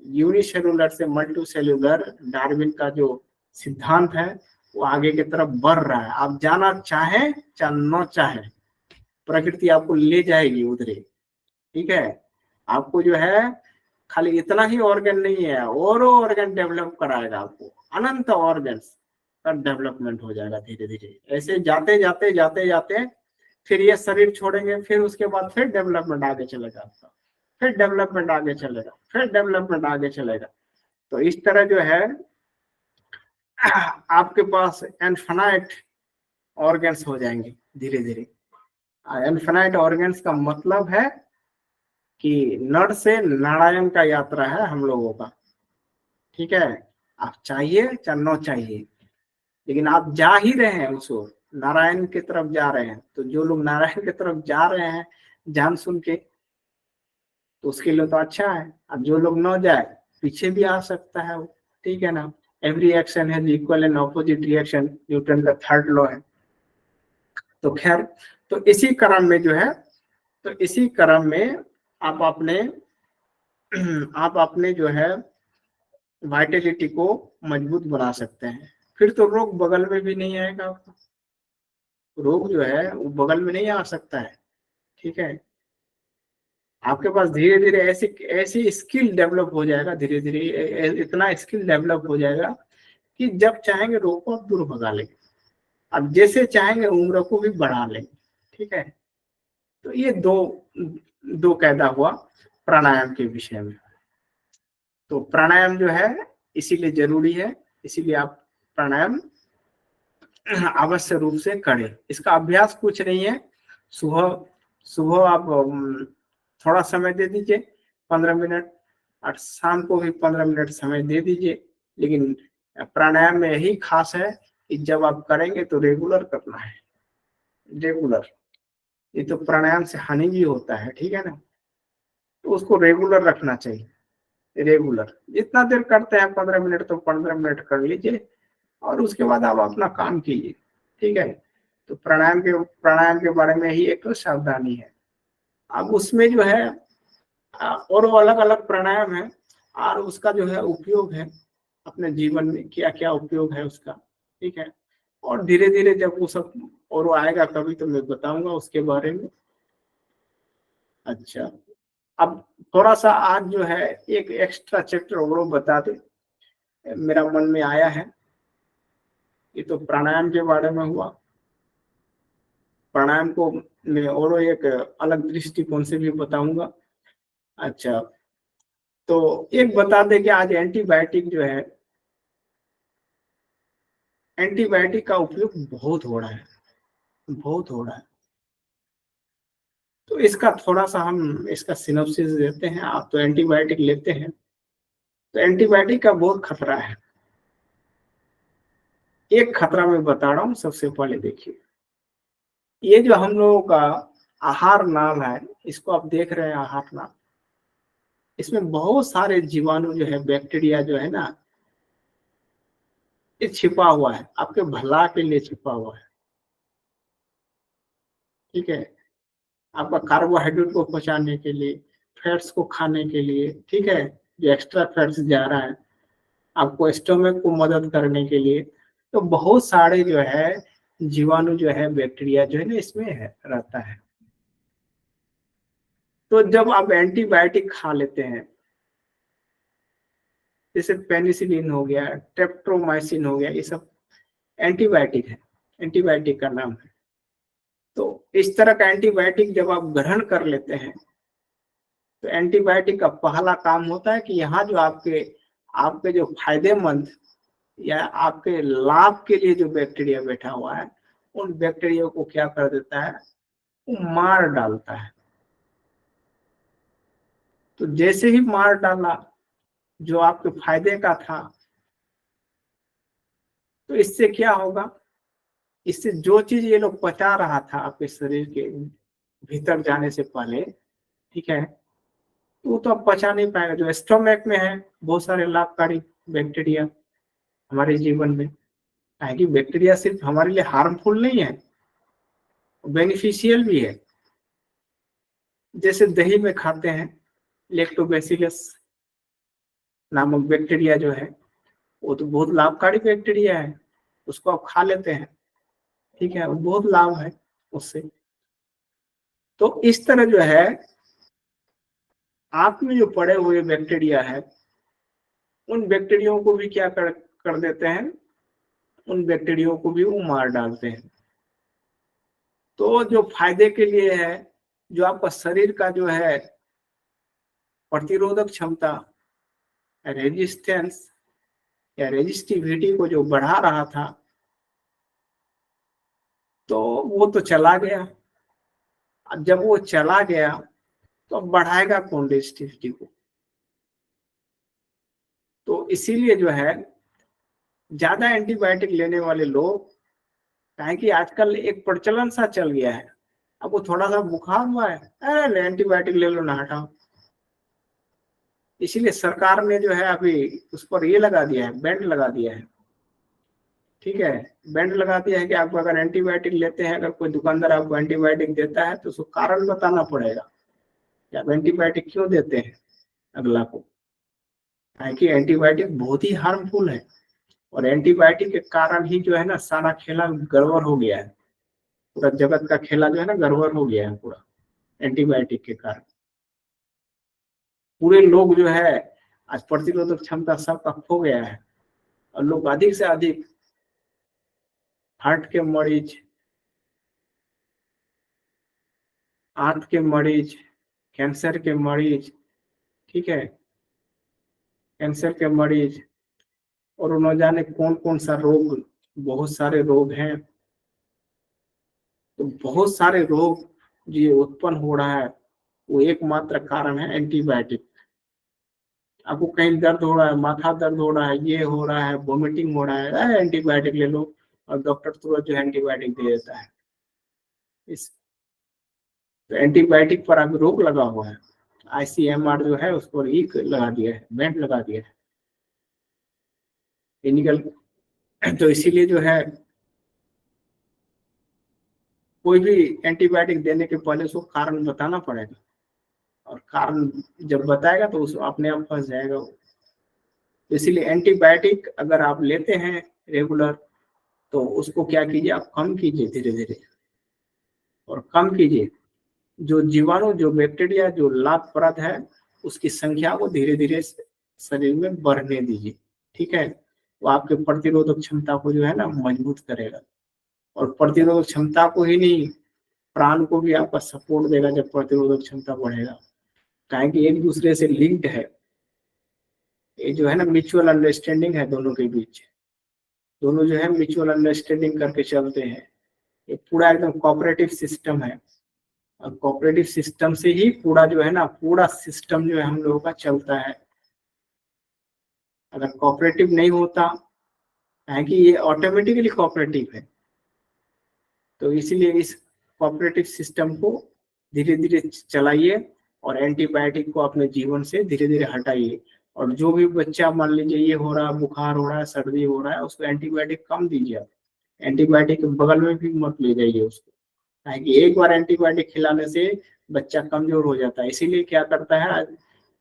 यूनिसेलुलर से मल्टी सेलुलर डार्विन का जो सिद्धांत है वो आगे की तरफ बढ़ रहा है। आप जाना चाहें चाहे न चाहें, प्रकृति आपको ले जाएगी उधरे। ठीक है, आपको जो है खाली इतना ही ऑर्गन नहीं है, और ऑर्गन डेवलप कराएगा आपको, अनंत ऑर्गन का डेवलपमेंट हो जाएगा धीरे धीरे। ऐसे जाते जाते जाते जाते फिर ये शरीर छोड़ेंगे, फिर उसके बाद फिर डेवलपमेंट आगे चलेगा आपका, फिर डेवलपमेंट आगे चलेगा, फिर डेवलपमेंट आगे चलेगा। तो इस तरह जो है आपके पास इनफिनाइट ऑर्गन्स हो जाएंगे धीरे धीरे। इनफिनाइट ऑर्गन्स का मतलब है कि नर से नारायण का यात्रा है हम लोगों का। ठीक है, आप चाहिए चाहे न चाहिए, लेकिन आप जा ही रहे हैं उस ओर, नारायण की तरफ जा रहे हैं। तो जो लोग नारायण की तरफ जा रहे हैं जान सुन के, तो उसके लिए तो अच्छा है। अब जो लोग न जाए, पीछे भी आ सकता है वो। ठीक है ना, every action has equal and opposite reaction, Newton का 3rd लॉ है। तो खैर, तो इसी क्रम में जो है, तो इसी क्रम में आप अपने जो है वाइटलिटी को मजबूत बना सकते हैं। फिर तो रोग बगल में भी नहीं आएगा आपका, रोग जो है वो बगल में नहीं आ सकता है। ठीक है, आपके पास धीरे धीरे ऐसी ऐसी स्किल डेवलप हो जाएगा, धीरे धीरे इतना स्किल डेवलप हो जाएगा कि जब चाहेंगे रोग को आप दूर भगा लेंगे, अब जैसे चाहेंगे उम्र को भी बढ़ा लेंगे। ठीक है, तो ये दो कायदा हुआ प्राणायाम के विषय में। तो प्राणायाम जो है इसीलिए जरूरी है, इसीलिए आप प्राणायाम अवश्य रूप से करें। इसका अभ्यास कुछ नहीं है, सुबह सुबह आप थोड़ा समय दे दीजिए 15 मिनट, और शाम को भी 15 मिनट समय दे दीजिए। लेकिन प्राणायाम में यही खास है कि जब आप करेंगे तो रेगुलर करना है, रेगुलर। ये तो प्राणायाम से हानि भी होता है, ठीक है ना। तो उसको रेगुलर रखना चाहिए, रेगुलर जितना देर करते हैं 15 मिनट तो 15 मिनट कर लीजिए और उसके बाद आप अपना काम कीजिए, ठीक है। तो प्राणायाम के बारे में ही एक तो सावधानी है। अब उसमें जो है और वो अलग अलग प्राणायाम है और उसका जो है उपयोग है अपने जीवन में, क्या क्या उपयोग है उसका, ठीक है। और धीरे धीरे जब वो सब और वो आएगा कभी तो मैं बताऊंगा उसके बारे में। अच्छा, अब थोड़ा सा आज जो है एक एक्स्ट्रा चैप्टर और बता दे, मेरा मन में आया है। ये तो प्राणायाम के बारे में हुआ। प्राणायाम को मैं और एक अलग दृष्टिकोण से भी बताऊंगा। अच्छा, तो एक बता दे कि आज एंटीबायोटिक जो है, एंटीबायोटिक का उपयोग बहुत हो रहा है, बहुत हो रहा है। तो इसका थोड़ा सा हम इसका सिनॉप्सिस देते हैं। आप तो एंटीबायोटिक लेते हैं, तो एंटीबायोटिक का बहुत खतरा है। एक खतरा मैं बता रहा हूँ, सबसे पहले देखिए, ये जो हम लोगों का आहार नाल है, इसको आप देख रहे हैं आहार नाल, इसमें बहुत सारे जीवाणु जो है, बैक्टीरिया जो है ना, ये छिपा हुआ है, आपके भला के लिए छिपा हुआ है, ठीक है। आपका कार्बोहाइड्रेट को पचाने के लिए, फैट्स को खाने के लिए, ठीक है, जो एक्स्ट्रा फैट्स जा रहा है, आपको स्टोमक को मदद करने के लिए। तो बहुत सारे जो है जीवाणु जो है, बैक्टीरिया जो है ना, इसमें है, रहता है। तो जब आप एंटीबायोटिक खा लेते हैं, जैसे पेनिसिलिन हो गया, ट्रेप्टोमाइसिन हो गया, ये सब एंटीबायोटिक है, एंटीबायोटिक का नाम है। तो इस तरह का एंटीबायोटिक जब आप ग्रहण कर लेते हैं, तो एंटीबायोटिक का पहला काम होता है कि यहाँ जो आपके आपके जो फायदेमंद या आपके लाभ के लिए जो बैक्टीरिया बैठा हुआ है, उन बैक्टीरिया को क्या कर देता है, वो मार डालता है। तो जैसे ही मार डाला जो आपके फायदे का था, तो इससे क्या होगा, इससे जो चीज ये लोग पचा रहा था आपके शरीर के भीतर जाने से पहले, ठीक है, तो वो तो अब पचा नहीं पाएगा। जो स्टोमक में है बहुत सारे लाभकारी बैक्टीरिया हमारे जीवन में, कि बैक्टीरिया सिर्फ हमारे लिए हार्मफुल नहीं है, बेनिफिशियल भी है। जैसे दही में खाते हैं लैक्टोबैसिलस नामक बैक्टीरिया जो है, वो तो बहुत लाभकारी बैक्टीरिया है, उसको आप खा लेते हैं, ठीक है, वो बहुत लाभ है उससे। तो इस तरह जो है आप में जो पड़े हुए बैक्टीरिया है, उन बैक्टीरियो को भी क्या कर देते हैं, उन बैक्टीरियो को भी वो मार डालते हैं। तो जो फायदे के लिए है, जो आपका शरीर का जो है प्रतिरोधक क्षमता, रेजिस्टेंस या रेजिस्टिविटी को जो बढ़ा रहा था, तो वो तो चला गया। अब जब वो चला गया तो अब बढ़ाएगा कौन रेजिस्टिविटी को। तो इसीलिए जो है ज्यादा एंटीबायोटिक लेने वाले लोग, काहे कि आजकल एक प्रचलन सा चल गया है, आपको थोड़ा सा बुखार हुआ है, अरे एंटीबायोटिक ले लो ना, हटाओ। इसीलिए सरकार ने जो है अभी उस पर ये लगा दिया है, बैंड लगा दिया है, ठीक है, बैंड लगा दिया है कि आप अगर एंटीबायोटिक लेते हैं, अगर कोई दुकानदार आपको एंटीबायोटिक देता है तो उसको कारण बताना पड़ेगा कि आप एंटीबायोटिक क्यों देते हैं अगला को। कि एंटीबायोटिक बहुत ही हार्मफुल है और एंटीबायोटिक के कारण ही जो है ना सारा खेला गड़बड़ हो गया है, पूरा जगत का खेला जो है ना गड़बड़ हो गया है पूरा, एंटीबायोटिक के कारण। पूरे लोग जो है आज प्रतिरोधक क्षमता सबका खो गया है और लोग अधिक से अधिक हार्ट के मरीज, आंत के मरीज, कैंसर के मरीज, ठीक है, कैंसर के मरीज और न जाने कौन कौन सा रोग, बहुत सारे रोग हैं। तो बहुत सारे रोग जो उत्पन्न हो रहा है, वो एकमात्र कारण है एंटीबायोटिक। आपको कहीं दर्द हो रहा है, माथा दर्द हो रहा है, ये हो रहा है, वोमिटिंग हो रहा है, एंटीबायोटिक ले लो, और डॉक्टर तुरंत जो एंटीबायोटिक दे देता है। इस तो एंटीबायोटिक पर अभी रोक लगा हुआ है, ICMR जो है उस पर एक लगा दिया है, बैंड लगा दिया है क्लिनिकल। तो इसीलिए जो है कोई भी एंटीबायोटिक देने के पहले उसको कारण बताना पड़ेगा, और कारण जब बताएगा तो उस अपने आप फंस जाएगा वो। इसीलिए एंटीबायोटिक अगर आप लेते हैं रेगुलर, तो उसको क्या कीजिए, आप कम कीजिए धीरे धीरे, और कम कीजिए। जो जीवाणु, जो बैक्टीरिया, जो लाभप्रद है, उसकी संख्या को धीरे धीरे शरीर में बढ़ने दीजिए। ठीक है, वो आपके प्रतिरोधक क्षमता को जो है ना मजबूत करेगा, और प्रतिरोधक क्षमता को ही नहीं, प्राण को भी आपका सपोर्ट देगा जब प्रतिरोधक क्षमता बढ़ेगा। काहे कि एक दूसरे से लिंक्ड है, ये जो है ना म्यूचुअल अंडरस्टैंडिंग है दोनों के बीच, दोनों जो है म्यूचुअल अंडरस्टैंडिंग करके चलते हैं। ये पूरा एकदम कोऑपरेटिव सिस्टम है, और कोऑपरेटिव सिस्टम से ही पूरा जो है ना, पूरा सिस्टम जो है हम लोगों का चलता है। अगर कोऑपरेटिव नहीं होता है कि ये ऑटोमेटिकली कोऑपरेटिव है, तो इसीलिए इस कोऑपरेटिव सिस्टम को धीरे धीरे चलाइए, और एंटीबायोटिक को अपने जीवन से धीरे धीरे हटाइए। और जो भी बच्चा मान लीजिए ये हो रहा है, बुखार हो रहा है, सर्दी हो रहा है, उसको एंटीबायोटिक कम दीजिए आप, एंटीबायोटिक के बगल में भी मत ले जाइए उसको, ताकि एक बार एंटीबायोटिक खिलाने से बच्चा कमजोर हो जाता है। इसीलिए क्या करता है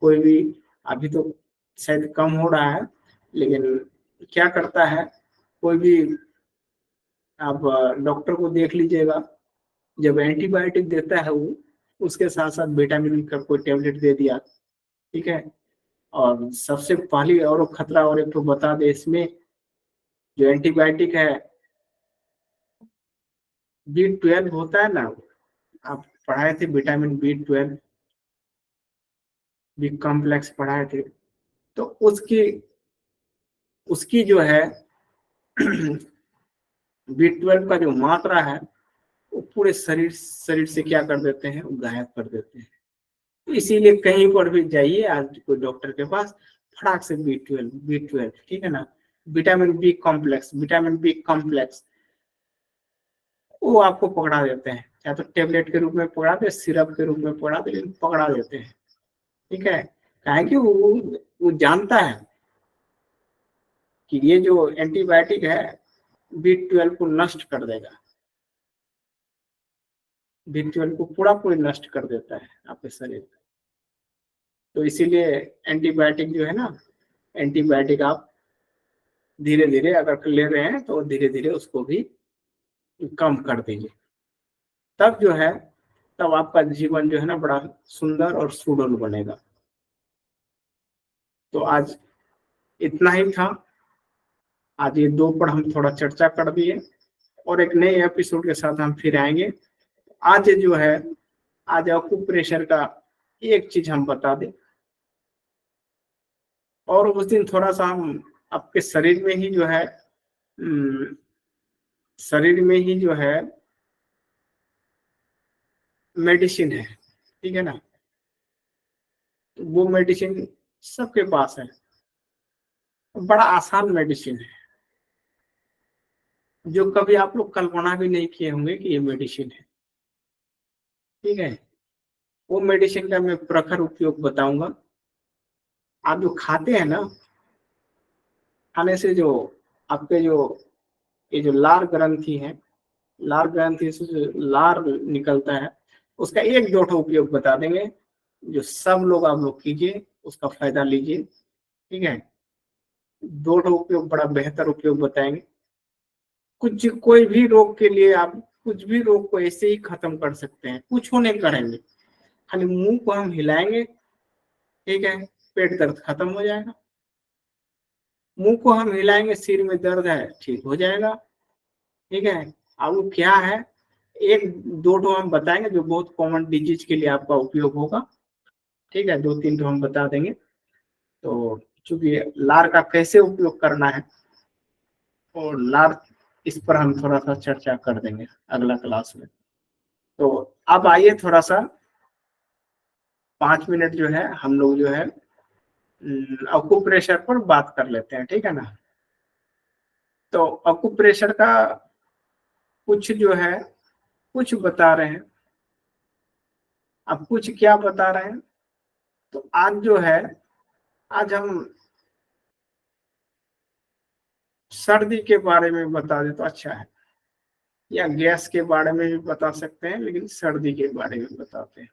कोई भी, अभी तो शायद कम हो रहा है, लेकिन क्या करता है कोई भी, आप डॉक्टर को देख लीजिएगा, जब एंटीबायोटिक देता है वो उसके साथ साथ विटामिन का कोई टेबलेट दे दिया। ठीक है, और सबसे पहली और खतरा और एक तो बता दे, इसमें जो एंटीबायोटिक है B12 होता है ना, आप पढ़ाए थे विटामिन B12, बी कॉम्प्लेक्स पढ़ाए थे, तो उसकी उसकी जो है B12 का जो मात्रा है वो पूरे शरीर शरीर से क्या कर देते हैं, वो गायब कर देते हैं। तो इसीलिए कहीं पर भी जाइए आज कोई डॉक्टर के पास, फटाक से B12, ठीक है ना, विटामिन बी कॉम्प्लेक्स वो आपको पकड़ा देते हैं, या तो टेबलेट के रूप में पकड़ा दे, सिरप के रूप में पकड़ा दे, लेकिन पकड़ा देते हैं। ठीक है, काहे कि वो जानता है कि ये जो एंटीबायोटिक है B12 को नष्ट कर देगा, B12 को पूरा पूरी नष्ट कर देता है आपके शरीर में। तो इसीलिए एंटीबायोटिक जो है ना, एंटीबायोटिक आप धीरे धीरे अगर ले रहे हैं तो धीरे धीरे उसको भी कम कर दीजिए, तब जो है, तब आपका जीवन जो है ना बड़ा सुंदर और सुडौल बनेगा। तो आज इतना ही था, आज ये दो पर हम थोड़ा चर्चा कर दिए, और एक नए एपिसोड के साथ हम फिर आएंगे। आज जो है, आज एक्यूप्रेशर का एक चीज हम बता दें, और उस दिन थोड़ा सा हम आपके शरीर में ही जो है, शरीर में ही जो है मेडिसिन है, ठीक है ना, तो वो मेडिसिन सबके पास है, बड़ा आसान मेडिसिन है, जो कभी आप लोग कल्पना भी नहीं किए होंगे कि ये मेडिसिन है। ठीक है, वो मेडिसिन का मैं प्रखर उपयोग बताऊंगा। आप जो खाते हैं ना, खाने से जो आपके जो ये जो लार ग्रंथि है, लार ग्रंथि से जो लार निकलता है, उसका एक दो ठो उपयोग बता देंगे, जो सब लोग आप लोग कीजिए, उसका फायदा लीजिए। ठीक है, दो ठो उपयोग, बड़ा बेहतर उपयोग बताएंगे। कुछ कोई भी रोग के लिए आप कुछ भी रोग को ऐसे ही खत्म कर सकते हैं, कुछ नहीं करेंगे, खाली मुंह को हम हिलाएंगे, ठीक है, पेट दर्द खत्म हो जाएगा। मुंह को हम हिलाएंगे, सिर में दर्द है ठीक हो जाएगा। ठीक है, अब वो क्या है, एक दो ठो हम बताएंगे जो बहुत कॉमन डिजीज के लिए आपका उपयोग होगा। ठीक है, दो तीन ठो हम बता देंगे। तो चूंकि लार का कैसे उपयोग करना है, और लार, इस पर हम थोड़ा सा चर्चा कर देंगे अगला क्लास में। तो अब आइए थोड़ा सा 5 मिनट जो है हम लोग जो है अकुप्रेशर पर बात कर लेते हैं, ठीक है ना। तो अकुप्रेशर का कुछ जो है, कुछ बता रहे हैं। अब कुछ क्या बता रहे हैं, तो आज जो है, आज हम सर्दी के बारे में बता दे तो अच्छा है, या गैस के बारे में भी बता सकते हैं, लेकिन सर्दी के बारे में बताते हैं।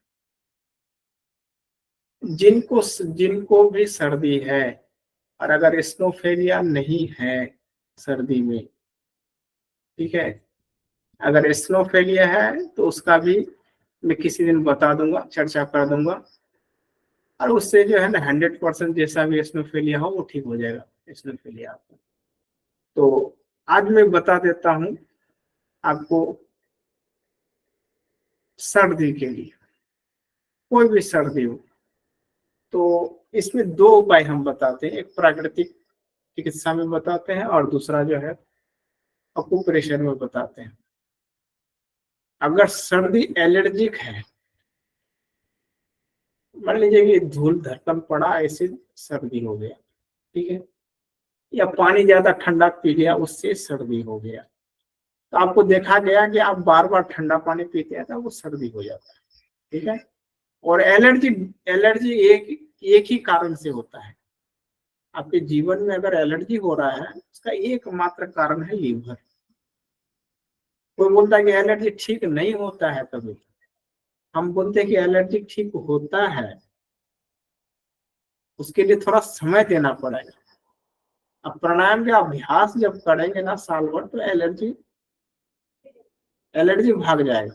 जिनको जिनको भी सर्दी है, और अगर स्नोफेलिया नहीं है सर्दी में, ठीक है, अगर स्नोफेलिया है तो उसका भी मैं किसी दिन बता दूंगा, चर्चा कर दूंगा, और उससे जो है ना 100% जैसा भी स्नोफेलिया हो वो ठीक हो जाएगा स्नोफेलिया आपका। तो आज मैं बता देता हूं आपको सर्दी के लिए, कोई भी सर्दी हो तो इसमें दो उपाय हम बताते हैं, एक प्राकृतिक चिकित्सा में बताते हैं और दूसरा जो है अकुप्रेशर में बताते हैं। अगर सर्दी एलर्जिक है, मान लीजिए कि धूल धड़कन पड़ा ऐसे सर्दी हो गया, ठीक है, या पानी ज्यादा ठंडा पी लिया उससे सर्दी हो गया, तो आपको देखा गया कि आप बार बार ठंडा पानी पीते हैं तो वो सर्दी हो जाता है, ठीक है। और एलर्जी, एलर्जी एक ही कारण से होता है। आपके जीवन में अगर एलर्जी हो रहा है उसका एकमात्र कारण है लीवर। कोई बोलता है कि एलर्जी ठीक नहीं होता है, कभी हम बोलते हैं कि एलर्जी ठीक होता है, उसके लिए थोड़ा समय देना पड़ेगा। अब प्राणायाम का अभ्यास जब करेंगे ना साल भर, तो एलर्जी एलर्जी भाग जाएगा,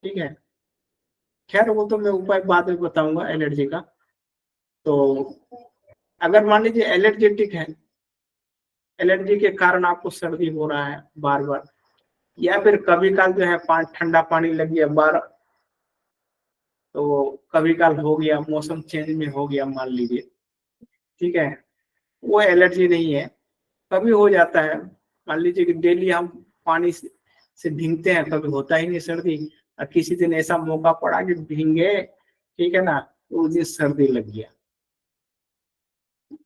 ठीक है। खैर वो तो मैं उपाय बाद में बताऊंगा एलर्जी का। तो अगर मान लीजिए एलर्जेटिक है, एलर्जी के कारण आपको सर्दी हो रहा है बार बार, या फिर कभी काल जो है ठंडा पानी लग गया बार, तो कभी काल हो गया, मौसम चेंज में हो गया मान लीजिए, ठीक है, वो एलर्जी नहीं है, कभी हो जाता है। मान लीजिए कि डेली हम पानी से भीगते हैं, कभी होता ही नहीं सर्दी, और किसी दिन ऐसा मौका पड़ा कि भीगे, ठीक है ना, तो उस दिन सर्दी लग गया।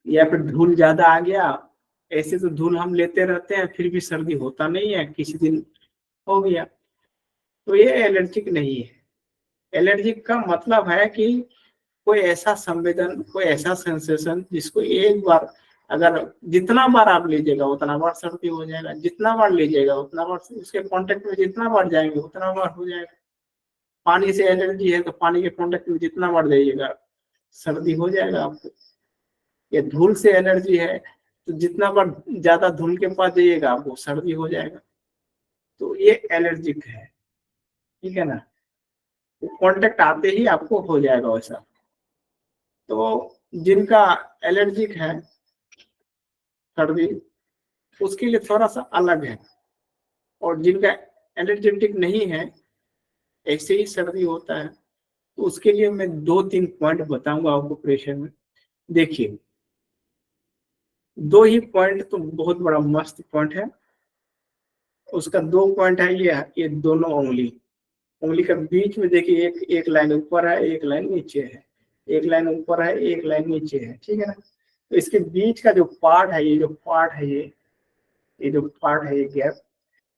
या फिर धूल ज्यादा आ गया, ऐसे तो धूल हम लेते रहते हैं फिर भी सर्दी होता नहीं है, किसी दिन हो गया, तो ये एलर्जिक नहीं है। एलर्जिक का मतलब है कि कोई ऐसा संवेदन, कोई ऐसा सेंसेशन जिसको एक बार, अगर जितना बार आप लीजिएगा उतना बार सर्दी हो जाएगा, जितना बार लीजिएगा उतना बार, उसके कांटेक्ट में जितना बार जाएंगे उतना बार हो जाएगा। पानी से एलर्जी है तो पानी के कांटेक्ट में जितना बार जाइएगा सर्दी हो जाएगा आपको। या धूल से एलर्जी है तो जितना बार ज्यादा धूल के पास जाइएगा आपको सर्दी हो जाएगा। तो ये एलर्जिक है, ठीक है ना, कांटेक्ट आते ही आपको हो जाएगा वैसा। तो जिनका एलर्जिक है सर्दी, उसके लिए थोड़ा सा अलग है, और जिनका एलर्जेटिक नहीं है, ऐसे ही सर्दी होता है, तो उसके लिए मैं 2-3 पॉइंट बताऊंगा आपको प्रेशर में। देखिए, दो ही पॉइंट तो बहुत बड़ा मस्त पॉइंट है। उसका 2 पॉइंट है, ये दोनों उंगली, उंगली के बीच में देखिए, एक एक लाइन ऊपर है, एक लाइन नीचे है, एक लाइन ऊपर है, एक लाइन नीचे है, ठीक है ना। तो इसके बीच का जो पार्ट है, ये जो पार्ट है, ये जो पार्ट है, ये गैप,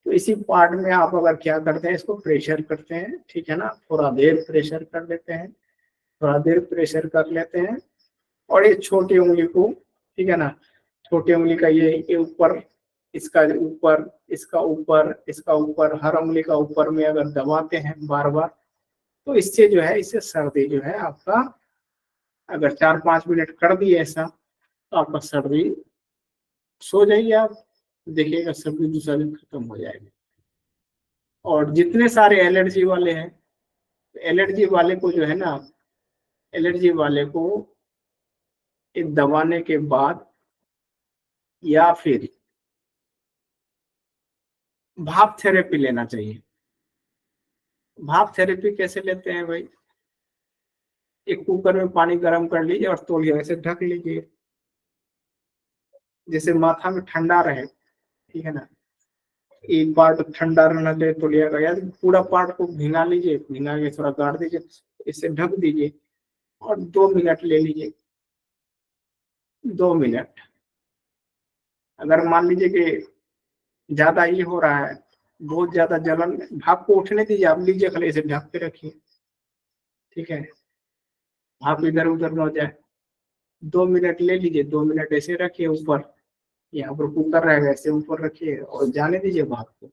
तो इसी पार्ट में आप अगर क्या करते हैं, इसको प्रेशर करते हैं, ठीक है ना, थोड़ा देर प्रेशर कर लेते हैं, थोड़ा देर प्रेशर कर लेते हैं। और ये छोटी उंगली को, ठीक है ना, छोटी उंगली का ये ऊपर, इसका ऊपर, इसका ऊपर, इसका ऊपर, हर उंगली का ऊपर में अगर दबाते हैं बार बार, तो इससे जो है, इससे सर्दी जो है आपका, अगर 4-5 मिनट कर दिए ऐसा, तो आपका सर्दी, सो जाइए आप, देखिएगा सर्दी दूसरा दिन खत्म हो जाएगी। और जितने सारे एलर्जी वाले हैं, एलर्जी वाले को जो है ना, एलर्जी वाले को ये दबाने के बाद, या फिर भाप थेरेपी लेना चाहिए। भाप थेरेपी कैसे लेते हैं भाई, एक कुकर में पानी गर्म कर लीजिए और तौलिया से ढक लीजिए, जैसे माथा में ठंडा रहे, ठीक है ना। एक पार्ट ठंडा रहना चाहिए तौलिया का, या पूरा पार्ट को भिंगा लीजिए, भिंगा के थोड़ा गाड़ दीजिए, इसे ढक दीजिए और 2 मिनट ले लीजिए। 2 मिनट, अगर मान लीजिए कि ज्यादा ये हो रहा है, बहुत ज्यादा जलन, भाप को उठने दीजिए, आप लीजिए खाली, इसे ढक के रखिए, ठीक है, भाप इधर उधर न हो जाए। 2 मिनट ले लीजिए, 2 मिनट ऐसे रखिए ऊपर, यहाँ पर कुकर रहेगा, ऐसे ऊपर रखिए और जाने दीजिए भाप को।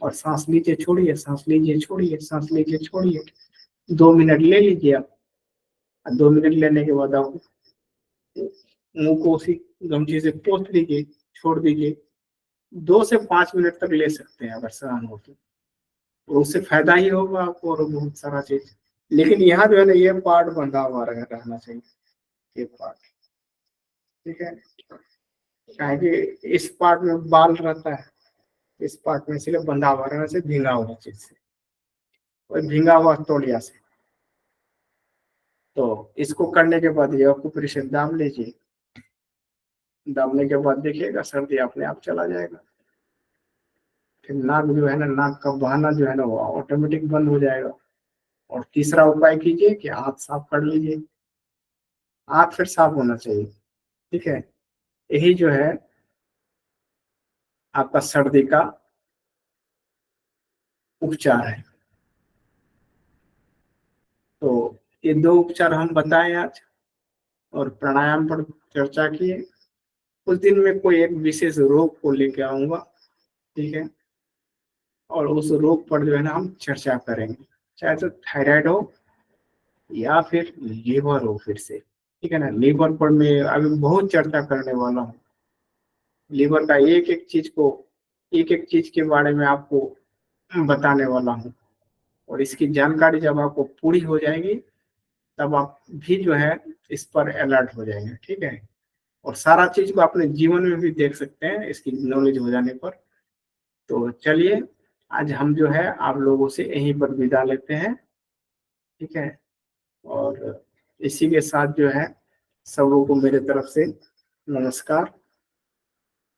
और सांस लीजिए छोड़िए, सांस लीजिए छोड़िए, सांस लीजिए छोड़िए। 2 मिनट ले लीजिए आप। 2 मिनट लेने के बाद आप मुंह को उसी गमछी से पोंछ लीजिए, छोड़ दीजिए। 2 से 5 मिनट तक ले सकते हैं अगर सहन हो तो उससे फायदा ही होगा आपको और बहुत सारा चीज। लेकिन यहाँ जो है ना, ये पार्ट बंधा हुआ रहना चाहिए, ये पार्ट, ठीक है। क्या कि इस पार्ट में बाल रहता है, इस पार्ट में इसलिए बंधा हुआ रहना चाहिए, भींगा हुआ चीज से, और भींगा हुआ तौलिया से। तो इसको करने के बाद ये ऑक्यूप्रेशर दाब लीजिए। दाबने के बाद देखिएगा सर्दी अपने आप चला जाएगा। फिर नाक जो है ना, नाक का बहाना जो है ना वो ऑटोमेटिक बंद हो जाएगा। और तीसरा उपाय कीजिए कि हाथ साफ कर लीजिए, हाथ फिर साफ होना चाहिए, ठीक है। यही जो है आपका सर्दी का उपचार है। तो ये 2 उपचार हम बताएं आज, और प्राणायाम पर चर्चा किए। उस दिन में कोई एक विशेष रोग को लेके आऊंगा, ठीक है, और उस रोग पर जो है ना हम चर्चा करेंगे, चाहे तो थायराइड हो या फिर लीवर हो फिर से, ठीक है ना। लीवर पर मैं अभी बहुत चर्चा करने वाला हूँ। लीवर का एक एक चीज के बारे में आपको बताने वाला हूँ। और इसकी जानकारी जब आपको पूरी हो जाएगी तब आप भी जो है इस पर अलर्ट हो जाएंगे, ठीक है। और सारा चीज को अपने जीवन में भी देख सकते हैं इसकी नॉलेज हो जाने पर। तो चलिए, आज हम जो है आप लोगों से यहीं पर विदा लेते हैं, ठीक है। और इसी के साथ जो है सब लोगों को मेरे तरफ से नमस्कार।